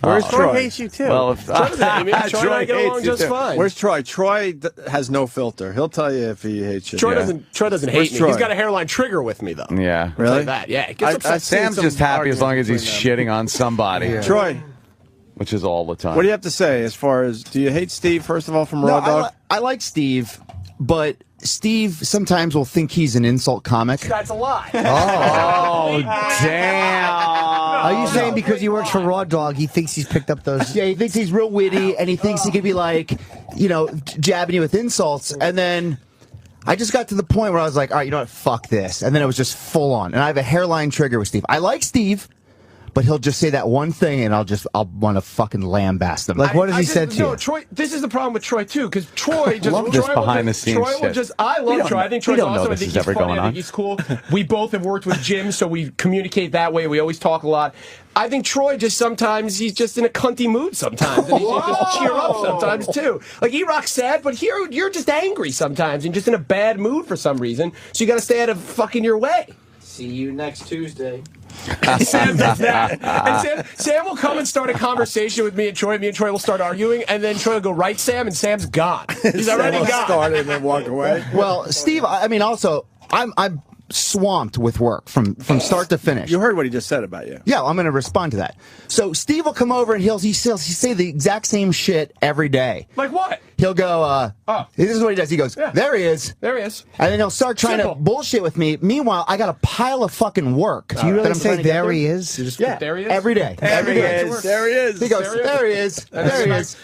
Where's Troy? Hates you too. Well, if Troy doesn't hate me. Troy and I get hates along you just too. fine. Where's Troy? Troy has no filter. He'll tell you if he hates you. Troy Yeah. doesn't Where's hate me. Troy? He's got a hairline trigger with me though. Yeah. I'll tell Really? you that. Yeah. It gets upset. Sam's just happy as long as he's shitting on somebody, Troy, which is all the time. what do you have to say as far as, do you hate Steve, first of all, from Raw Dog? I like Steve, but Steve sometimes will think he's an insult comic. That's a lie. Oh, damn. Are you saying because he works for Raw Dog, he thinks he's picked up those? Yeah, he thinks he's real witty, and he thinks he could be like, jabbing you with insults. And then I just got to the point where I was like, all right, you know what, fuck this. And then it was just full on. And I have a hairline trigger with Steve. I like Steve, but he'll just say that one thing, and I'll want to fucking lambast him. Like, what has he said to you? No, Troy. This is the problem with Troy too, because Troy just love this Troy will behind-the-scenes Troy will shit. just. I love Troy. I think Troy's don't know awesome. I this think is he's ever funny. going I think on. he's cool. We both have worked with Jim, so we communicate that way. We always talk a lot. I think Troy just sometimes he's just in a cunty mood sometimes, and he should just cheer up sometimes too. Like E-Rock's sad, but here you're just angry sometimes and just in a bad mood for some reason. So you got to stay out of fucking your way. See you next Tuesday. Sam does that. And Sam will come and start a conversation with me and Troy. Me and Troy will start arguing, and then Troy will go right Sam, and Sam's gone. He's already gone. Started and then walk away. Well, Steve, I mean, also, I'm swamped with work from start to finish. You heard what he just said about you. Yeah, I'm going to respond to that. So Steve will come over and he'll say the exact same shit every day. Like what? He'll go, this is what he does. He goes, there he is. There he is. And then he'll start trying Simple. to bullshit with me. Meanwhile, I got a pile of fucking work. Do you really say there he is? Yeah, There he is? every day. Every day. There he is. He goes, there he is. There he is.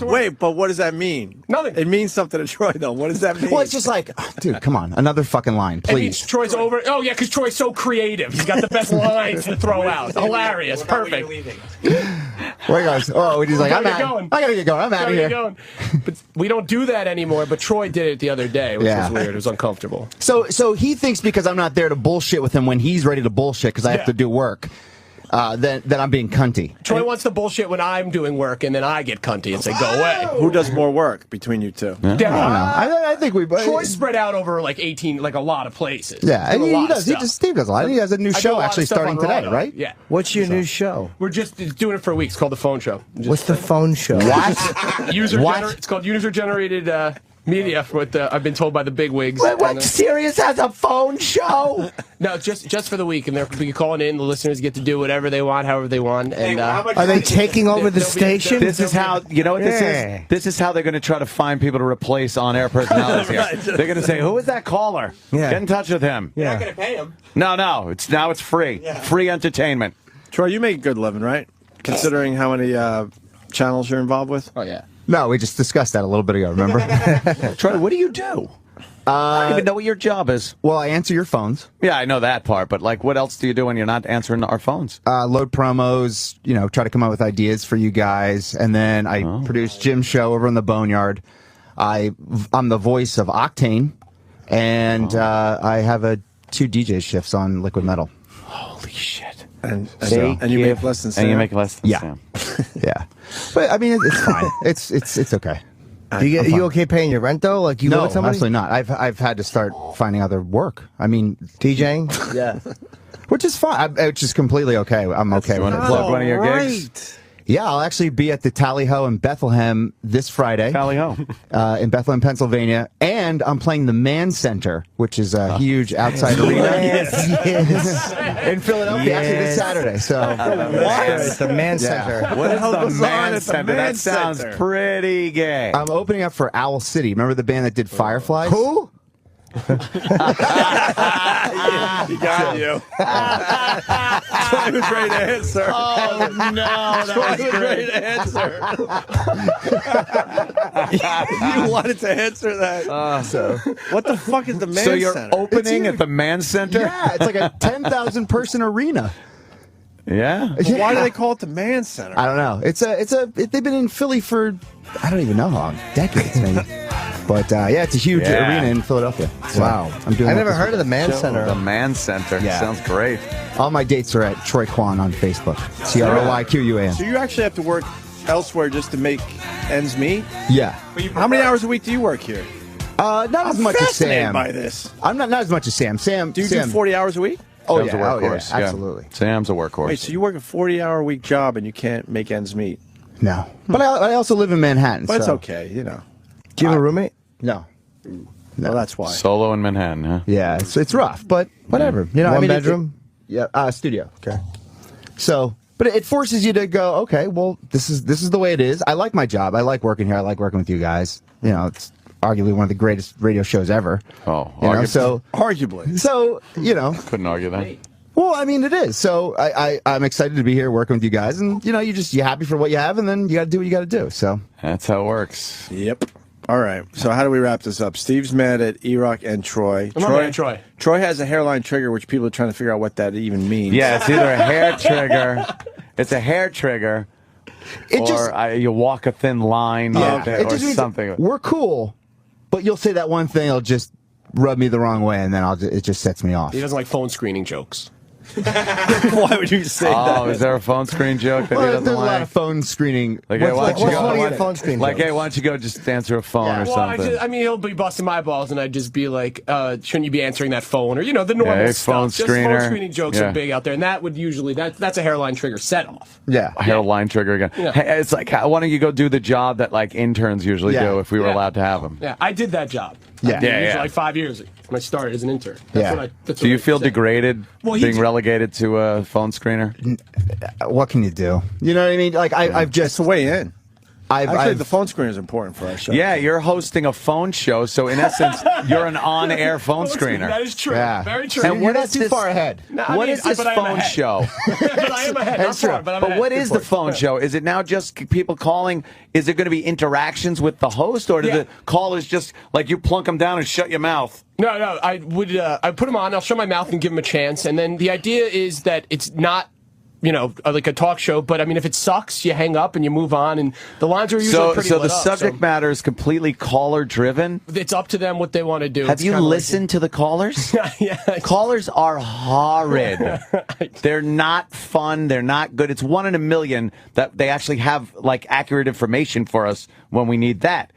Wait, but what does that mean? Nothing. It means something to Troy, though. What does that mean? Well, it's just like, dude, come on. Another fucking line, It means please. Troy's over. Oh, yeah, because Troy's so creative. He's got the best lines to throw out. Hilarious. Perfect. Where he goes, he's like, Where I'm you out. going? I gotta get going. I'm out Where of are you here. going? But we don't do that anymore. But Troy did it the other day, which Yeah. was weird. It was uncomfortable. So he thinks because I'm not there to bullshit with him when he's ready to bullshit because I have Yeah. to do work, then I'm being cunty. Troy wants the bullshit when I'm doing work, and then I get cunty and say, "Go away." Who does more work between you two? I don't know. I think we. Troy's spread out over like 18, like a lot of places. Yeah, and Doing a he lot of does. stuff. Steve does a lot. He has a new I do a show lot of actually stuff starting on today, Roland. right? Yeah. What's your new show? We're just doing it for a week. It's called The Phone Show. What's the phone show? What? It's called user-generated media. I've been told by the big wigs. What Sirius has a phone show? No, just for the week, and they're calling in. The listeners get to do whatever they want, however they want. And Are they taking over the station? This is how, you know what this is? This is how they're going to try to find people to replace on-air personalities here. They're going to say, who is that caller? Yeah. Get in touch with him. You're not going to pay them. No, it's free. Free entertainment. Troy, you make a good living, right? Considering how many channels you're involved with? Oh, yeah. No, we just discussed that a little bit ago, remember? Troy, what do you do? I don't even know what your job is. Well, I answer your phones. Yeah, I know that part, but like, what else do you do when you're not answering our phones? Load promos, try to come up with ideas for you guys, and then I produce Jim's show over in the Boneyard. I'm the voice of Octane, and I have 2 DJ shifts on Liquid Metal. Holy shit. And you make less than Sam? And you make less than Yeah. Sam. Yeah, but I mean it's fine. It's okay. You okay paying your rent though? Like you No, live with somebody? absolutely not. I've had to start finding other work. I mean, DJing? yeah, which is fine. Which is completely okay. I'm okay You with want it. to plug one of your gigs? Yeah, I'll actually be at the Tally Ho in Bethlehem this Friday. Tally Ho. In Bethlehem, Pennsylvania. And I'm playing the Mann Center, which is a huge outside arena. In Philadelphia, actually this Saturday. So What? The Mann Center. What is the goes on Man at the Center? Man That sounds Center? pretty gay. I'm opening up for Owl City. Remember the band that did Fireflies? Who? He got you. Troy was ready to answer. Oh, no, that was ready to answer. You wanted to answer that. What the fuck is the Man So you're Center? opening at the Man Center? Yeah, it's like a 10,000 person arena. Yeah. Why do they call it the Man Center? I don't know. They've been in Philly for, I don't even know how long, decades maybe. But yeah, it's a huge arena in Philadelphia. So Wow. I'm doing I that never this heard of the Mann The Center. Man Center. Yeah. Sounds great. week. All my dates are at Troy Kwan on Facebook. CROYQUAN. So you actually have to work elsewhere just to make ends meet? Yeah. How many hours a week do you work here? Not as much as Fascinated Sam. by this. I'm not as much as Sam. Sam. Do you Sam, do 40 hours a week? Oh Sam's yeah, a workhorse. yeah, absolutely. Sam's a workhorse. Wait, so you work a 40-hour-a-week job and you can't make ends meet? No, but I also live in Manhattan. But it's so- okay, you know. Do you have a roommate? No. Well, that's why. Solo in Manhattan, huh? Yeah, it's rough, but whatever. You know, One I mean, bedroom? Studio. Okay. So, but it forces you to go. Okay, well, this is the way it is. I like my job. I like working here. I like working with you guys. You know, it's arguably one of the greatest radio shows ever. Oh, you know, so arguably. So you know, couldn't argue that. well, I mean, it is. So I'm excited to be here working with you guys, and you know, you're happy for what you have, and then you got to do what you got to do. So that's how it works. Yep. All right. So how do we wrap this up? Steve's mad at E-Rock and Troy. I'm not mad at Troy. Troy has a hairline trigger, which people are trying to figure out what that even means. Yeah, it's either a hair trigger. It's a hair trigger. You walk a thin line Yeah, or it just means something. we're cool, but you'll say that one thing, it'll just rub me the wrong way, and then it just sets me off. He doesn't like phone screening jokes. Why would you say that? Oh, is there a phone screen joke that Well, he doesn't there's a lot like? of phone screening. Like, hey, why don't you what's go? one of your phone screen Like, jokes? hey, why don't you go just answer a phone or Well, something? I mean, he'll be busting my balls, and I'd just be like, shouldn't you be answering that phone? Or, you know, the normal hey, stuff. phone Just screener. phone screening jokes Yeah. are big out there, and that would usually, that's a hairline trigger set off. Yeah. Hairline trigger again. Yeah. Hey, it's like, why don't you go do the job that like interns usually Yeah. do if we were Yeah. allowed to have them? Yeah, I did that job. Yeah. I did it Yeah, usually yeah. like 5 years ago when I started as an intern. Yeah. That's Do you what I feel said. degraded Well, being he's- relegated to a phone screener? What can you do? You know what I mean? Like I've It's just the way in. Actually, I've the phone screen is important for our show. Yeah, you're hosting a phone show, so in essence, you're an on-air phone screener. That is true. Yeah. Very true. And you're what not is too this- far ahead. No, I What mean, is this but I am phone ahead. show? But I am ahead. Not That's true. far, but I'm But ahead. what is the phone show? Is it now just people calling? Is it going to be interactions with the host, or do Yeah. the callers just like you plunk them down and shut your mouth? No, I would I put them on. I'll show my mouth and give them a chance, and then the idea is that it's not like a talk show. But I mean, if it sucks, you hang up and you move on. And the lines are usually pretty So lit the up, subject matter is completely caller driven. It's up to them what they want to do. Have you listened to the callers? Yeah. Callers are horrid. They're not fun. They're not good. It's 1 in a million that they actually have like accurate information for us when we need that.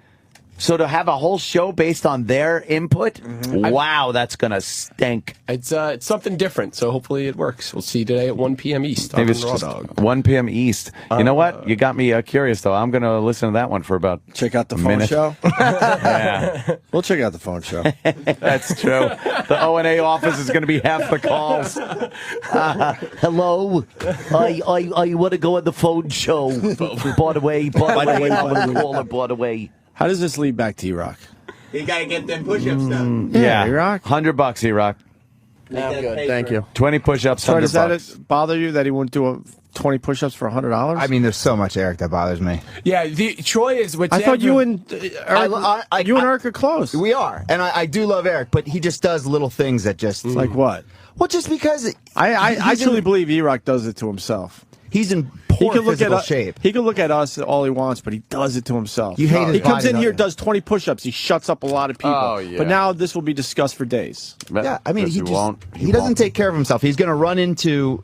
So to have a whole show based on their input, wow, that's gonna stink. It's something different, so hopefully it works. We'll see today at 1 p.m. East. Maybe it's just 1 p.m. East. You know what? You got me curious, though. I'm going to listen to that one for about Check out the a phone minute. show. Yeah, We'll check out the phone show. that's true. The O&A office is going to be half the calls. Hello, I want to go on the phone show. By the way, I'm going to call it. By the way, How does this lead back to E-Rock? You gotta get them push-ups done. yeah, E-Rock. $100, E-Rock. I'm good. Thank you. 20 push-ups, Sorry, does $100. that bother you that he wouldn't do 20 push-ups for $100? I mean, there's so much Eric that bothers me. Yeah, Troy is. I thought you and Eric, you and Eric are close. We are, and I do love Eric, but he just does little things that just Like what? Well, just because I truly believe E-Rock does it to himself. he's in poor physical shape. He can look at us all he wants, but he does it to himself. You hate his He comes body, in don't here, you? does 20 push-ups. He shuts up a lot of people. Oh, yeah. But now this will be discussed for days. Yeah, I mean, Because he won't. doesn't take care of himself. He's going to run into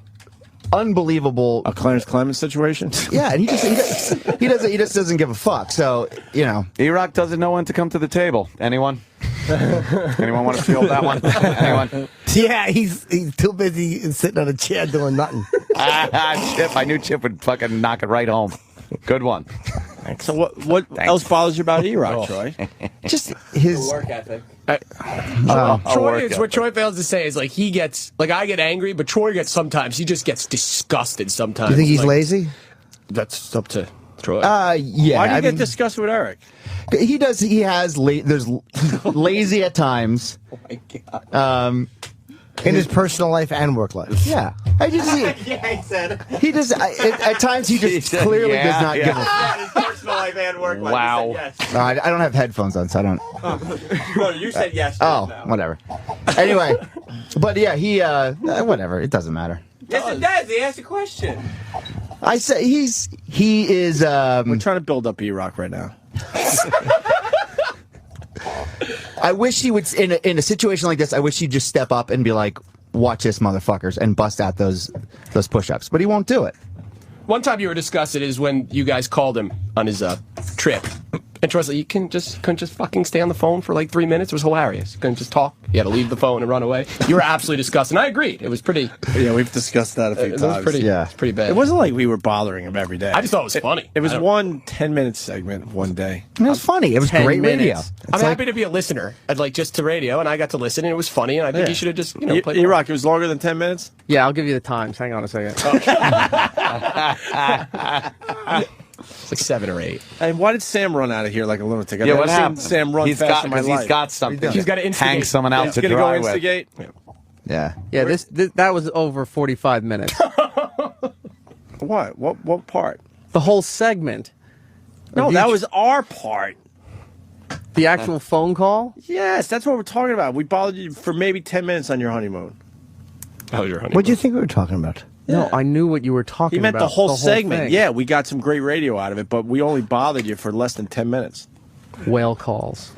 unbelievable. A Clarence Clemens situation. Yeah, and he just doesn't give a fuck. So E-Rock doesn't know when to come to the table. Anyone? Anyone want to field that one? Anyone? Yeah, he's too busy sitting on a chair doing nothing. Chip, I knew Chip would fucking knock it right home. Good one. So what else bothers you about E-Rock, Troy? just his Work ethic. What Troy fails to say is like he gets like I get angry, but Troy gets sometimes he just gets disgusted sometimes. You think he's Like, lazy? That's up to Troy. yeah. Why do you I get mean, discussed with Eric? He does. He has. There's lazy at times. Oh my God. In his personal life and work life. Yeah. I just. He said He does. At times, he just said clearly yeah, does not yeah. give a. his personal life and work life. Wow. He said yes. I don't have headphones on, so I don't. No, you said yes. Oh, now. whatever. Anyway, but yeah, he. Whatever. It doesn't matter. Yes, it does. He asked a question. I say he is. We're trying to build up E-Rock right now. I wish he would in a situation like this. I wish he'd just step up and be like, "Watch this, motherfuckers," and bust out those push-ups. But he won't do it. One time you were disgusted is when you guys called him on his trip. And Troy's like, you couldn't just fucking stay on the phone for like 3 minutes. It was hilarious. You couldn't just talk. You had to leave the phone and run away. You were absolutely disgusted. And I agreed. It was pretty. Yeah, we've discussed that a few It was times. pretty. Yeah. It's pretty bad. It wasn't like we were bothering him every day. I just thought it was funny. It was I don't- one 10-minute segment one day. It was funny. It was 10 great radio. minutes. I'm happy to be a listener. I'd like just to radio, and I got to listen, and it was funny. And I think you should have just played. more. E-Rock, it was longer than 10 minutes? Yeah, I'll give you the times. Hang on a second. It's like 7 or 8. And why did Sam run out of here like a lunatic? I've Yeah, never what seen happened? Sam run fast in my life. He's got something. He's gotta hang instigate. someone out He's to going to go dry with. instigate? Yeah. Yeah, that was over 45 minutes. What? What part? The whole segment. No, Of that each- was our part. The actual phone call. Yes, that's what we're talking about. We bothered you for maybe 10 minutes on your honeymoon. That was your honeymoon. What do you think we were talking about? No, I knew what you were talking He meant about. the whole segment. thing. Yeah, we got some great radio out of it, but we only bothered you for less than 10 minutes. Whale calls.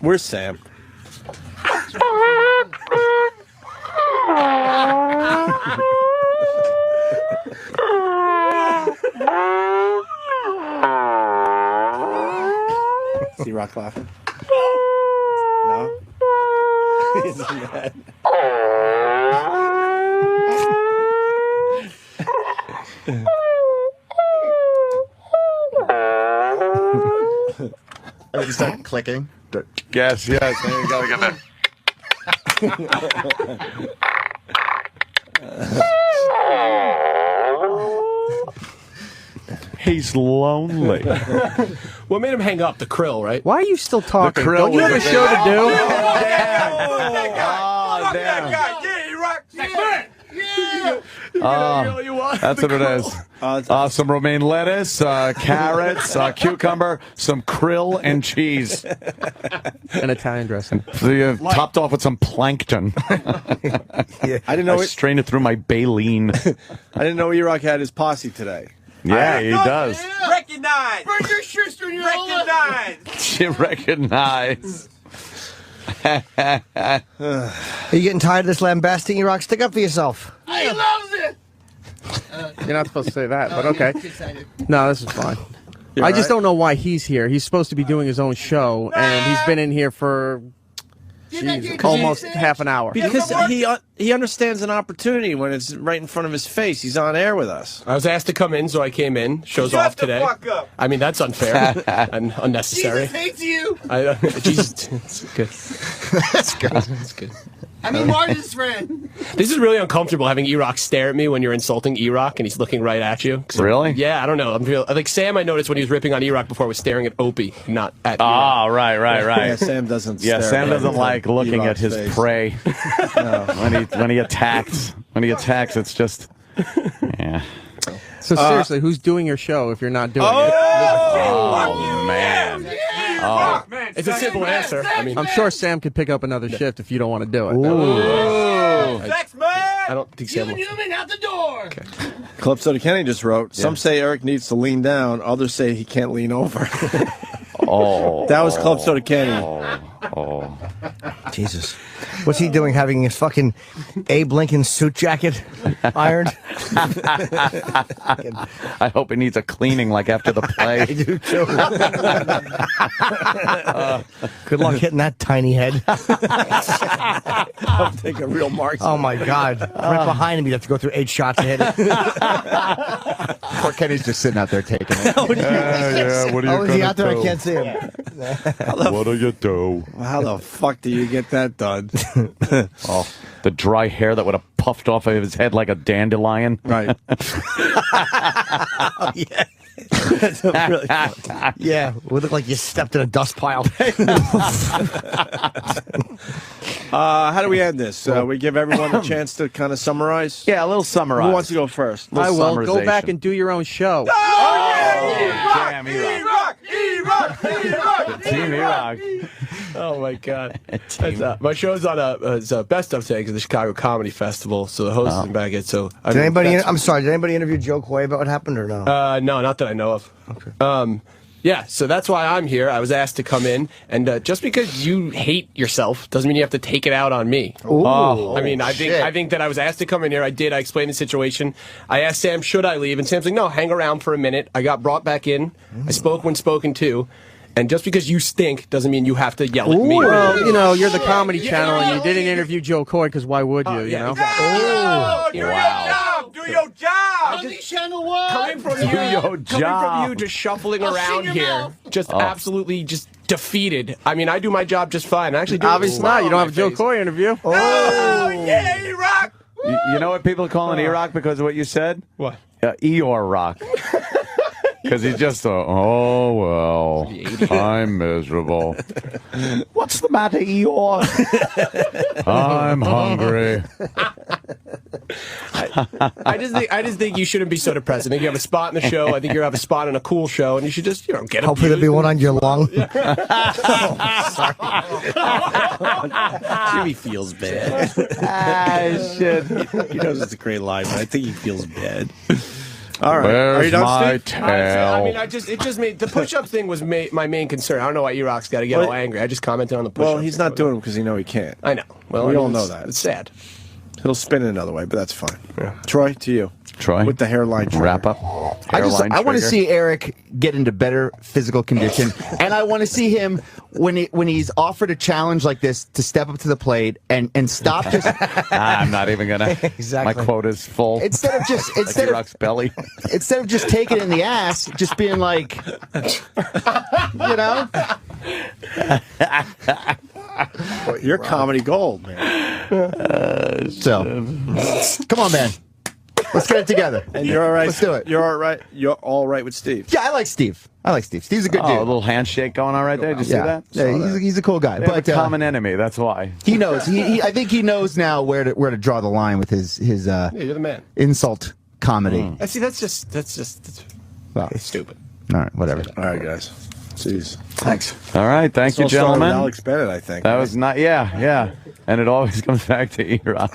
Where's Sam? See Rock laughing? No? He's mad. You start clicking. Yes. You gotta get that. He's lonely. What made him hang up? The krill, right? Why are you still talking? krill Don't you was have a a show to do? Oh, damn. That's what it is. Some romaine lettuce, carrots, cucumber, some krill, and cheese. And Italian dressing. Topped off with some plankton. I didn't know I strained it through my baleen. I didn't know E-Rock had his posse today. Yeah, he does. Recognize. Bring your sister in your Recognize. Recognize. Are you getting tired of this lambasting, E-Rock? Stick up for yourself. He loves it. You're not supposed to say that, but okay. No, this is fine. You're I just right. don't know why he's here. He's supposed to be doing his own show, and he's been in here for almost half an hour. Because he understands an opportunity when it's right in front of his face. He's on air with us. I was asked to come in, so I came in. Show's off today. Fuck up. I mean, that's unfair and unnecessary. Jesus hates you. Jesus, it's good. That's good. That's good. I mean, Martin's friend. This is really uncomfortable having E-Rock stare at me when you're insulting E-Rock and he's looking right at you. Really? Yeah, I don't know. Like Sam, I noticed when he was ripping on E-Rock before, was staring at Opie, not at E-Rock. Ah, right. Yeah, Sam doesn't. Yeah, stare Sam at doesn't like looking at E-Rock's his face. prey when he attacks. When he attacks, it's just yeah. So seriously, who's doing your show if you're not doing it? Oh man. Oh, It's a simple answer. I mean, I'm sure Sam could pick up another shift if you don't want to do it. Sex man. I don't think Sam will. Newman out the door. Calypso Kenny just wrote, some say Eric needs to lean down, others say he can't lean over. That was Calypso Kenny. Jesus. What's he doing, having his fucking Abe Lincoln suit jacket ironed? I hope it needs a cleaning like after the play. I do too. Good luck hitting that tiny head. I'll take a real mark. Oh my God. Right behind him, you'd have to go through 8 shots to hit it. Poor Kenny's just sitting out there taking it. Yeah, what are you Oh, is he gonna out there? I do? can't see him. What do you do? How the fuck do you get that done? Oh, the dry hair that would have puffed off of his head like a dandelion. Right. Yeah. That's really funny. Yeah, would look like you stepped in a dust pile. How do we end this? We give everyone a chance to kind of summarize? Yeah, a little summarize. Who wants to go first? I will. Go summarization. back and do your own show. Damn, E-Rock. E-Rock. Team E-Rock. Oh my God! My show's on it's best of today because the Chicago Comedy Festival, so the host isn't back yet. So Did anybody? I'm sorry. Did anybody interview Joe Coy about what happened or no? No, not that I know of. Okay. Yeah, so that's why I'm here. I was asked to come in, and just because you hate yourself doesn't mean you have to take it out on me. Ooh. I mean, I think that I was asked to come in here. I did. I explained the situation. I asked Sam, should I leave? And Sam's like, no, hang around for a minute. I got brought back in. I spoke when spoken to. And just because you stink doesn't mean you have to yell at me. Well, you know, you're the Comedy Channel, and you didn't interview Joe Coy because why would you? You know. Exactly. Do your job. Comedy Channel 1. Coming from you, just shuffling around here, just absolutely just defeated. I mean, I do my job just fine. I actually do. Obviously not. You don't have a Joe Coy interview. Oh yeah, E-Rock. You know what people are calling E-Rock because of what you said? What? Eeyore Rock. Because he's just oh, well, I'm miserable. What's the matter, Eeyore? I'm hungry. I just think you shouldn't be so depressed. I think you have a spot in the show. I think you have a spot in a cool show, and you should just, get Hopefully there'll be one on your lung. Jimmy feels bad. Shit. He knows it's a great line, but I think he feels bad. All right. Where's Are you done, my Steve? tail? I mean, it just made the push-up thing was my main concern. I don't know why E-Rock's got to get all angry. I just commented on the push-up. Well, he's not doing them because he he can't. I know. Well, We I all mean, know it's- that. It's sad. He'll spin it another way, but that's fine. Yeah. Troy, to you. Troy? With the hairline trigger. Wrap up. I Hairline want to trigger. see Eric get into better physical condition, and I want to see him when he's offered a challenge like this to step up to the plate and stop just I'm not even gonna. Exactly. My quota's full. instead of just like E-Rock's belly. instead of just taking it in the ass, just being like, you know. You're comedy gold, man. So, come on, man. Let's get it together. And you're all right. Let's do it. You're all right. You're all right with Steve. Yeah, I like Steve. Steve's a good dude. Oh, a little handshake going on right there. Did you see that? Yeah, he's a cool guy. They have But a common enemy. That's why. he knows. I think he knows now where to draw the line with his Yeah, you're the man. insult comedy. See, that's Well, stupid. all right, whatever. All right, guys. Jeez. Thanks. All right. Thank you, All started with gentlemen. Alex Bennett, I think. That was not. Yeah. And it always comes back to E-Rock.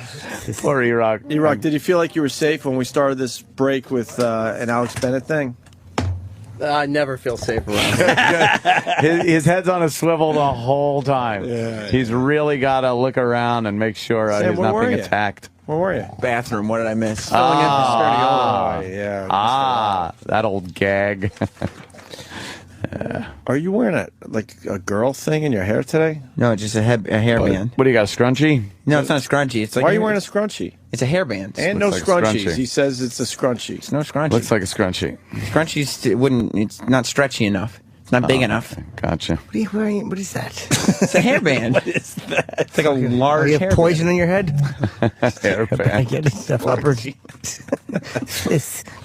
Poor E-Rock. E-Rock, did you feel like you were safe when we started this break with an Alex Bennett thing? I never feel safe around him. His head's on a swivel the whole time. He's really got to look around and make sure Sam, he's where not were being you? attacked. Where were you? Bathroom. What did I miss? Filling in for Sterneolo. Yeah. That old gag. Are you wearing a girl thing in your hair today? No, just a hairband. What do you got, a scrunchie? No, it's not a scrunchie. It's like Why are you wearing a scrunchie? It's a hairband. And Looks no like a scrunchies. scrunchie. He says it's a scrunchie. It's no scrunchie. Looks like a scrunchie. Scrunchies wouldn't. It's not stretchy enough. It's not big enough. Gotcha. What are you wearing? What is that? It's a hairband. What is that? It's like a large You have hairband. poison in your head? I Hairband. get it. Steph Leopard.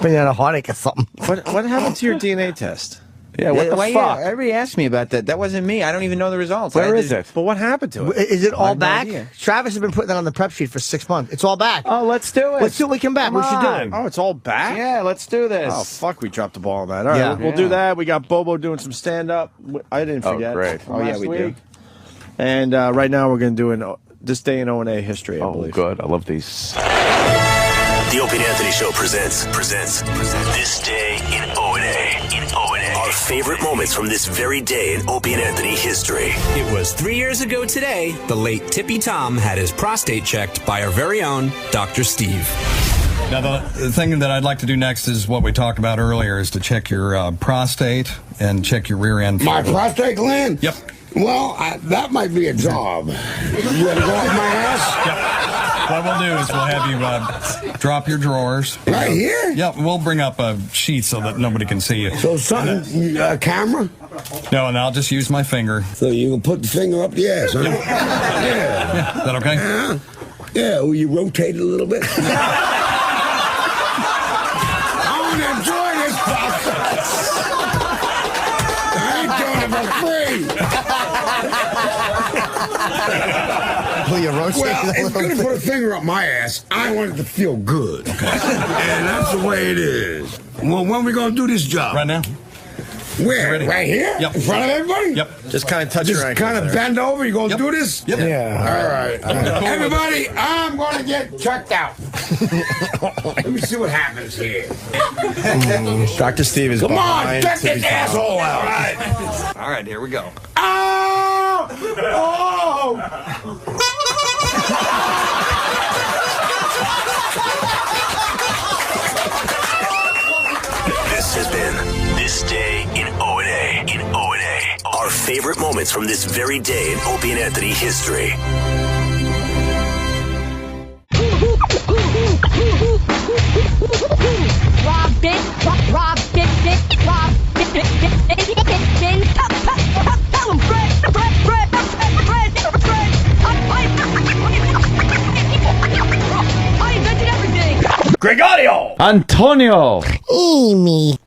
Bring out a heartache or something. What happened to your DNA test? Yeah, what the Why, fuck? yeah, everybody asked me about that. That wasn't me. I don't even know the results. Where is it? But what happened to it? Is it all have no back? idea. Travis has been putting that on the prep sheet for 6 months. It's all back. Oh, let's do it. Let's do it when we come back. We should do it. Oh, it's all back? Yeah, let's do this. Oh, fuck, we dropped the ball on that. All right, Yeah. we'll do that. We got Bobo doing some stand-up. I didn't Oh, forget. great. Oh, yeah, Last we week. do. And right now we're going to do this day in O&A history, I Oh, believe. good. I love these. The Opie and Anthony Show presents This Day in O&A. Our favorite moments from this very day in Opie and Anthony history. It was 3 years ago today, the late Tippy Tom had his prostate checked by our very own Dr. Steve. Now, the thing that I'd like to do next is what we talked about earlier, is to check your prostate and check your rear end. My prostate gland? Yep. Well, that might be a job. You want to go up my ass? Yep. What we'll do is we'll have you drop your drawers. Right here? Yep. We'll bring up a sheet so that nobody can see you. So something, camera? No, and I'll just use my finger. So you can put the finger up the ass, huh? Yeah. Yeah. Is that okay? Yeah, will you rotate it a little bit? I want to enjoy this process. I ain't doing it for free. Will you rotate Well, it a it's little good to bit? put a finger up my ass. I want it to feel good. Okay. And that's the way it is. Well, when are we going to do this job? Right now. Where? Ready? Right here? Yep. In front of everybody? Yep. Just kind of touch your Just ankles kind of there. bend over. You going to Yep. do this? Yep. Yeah. All right. Everybody, I'm going to get checked out. Let me see what happens here. Dr. Steve is Come on, behind check Tippy this Tom. asshole out. All right, here we go. Oh! This has been This Day in O&A. Our favorite moments from this very day in Opie and Anthony history. Gregorio! Antonio! Amy.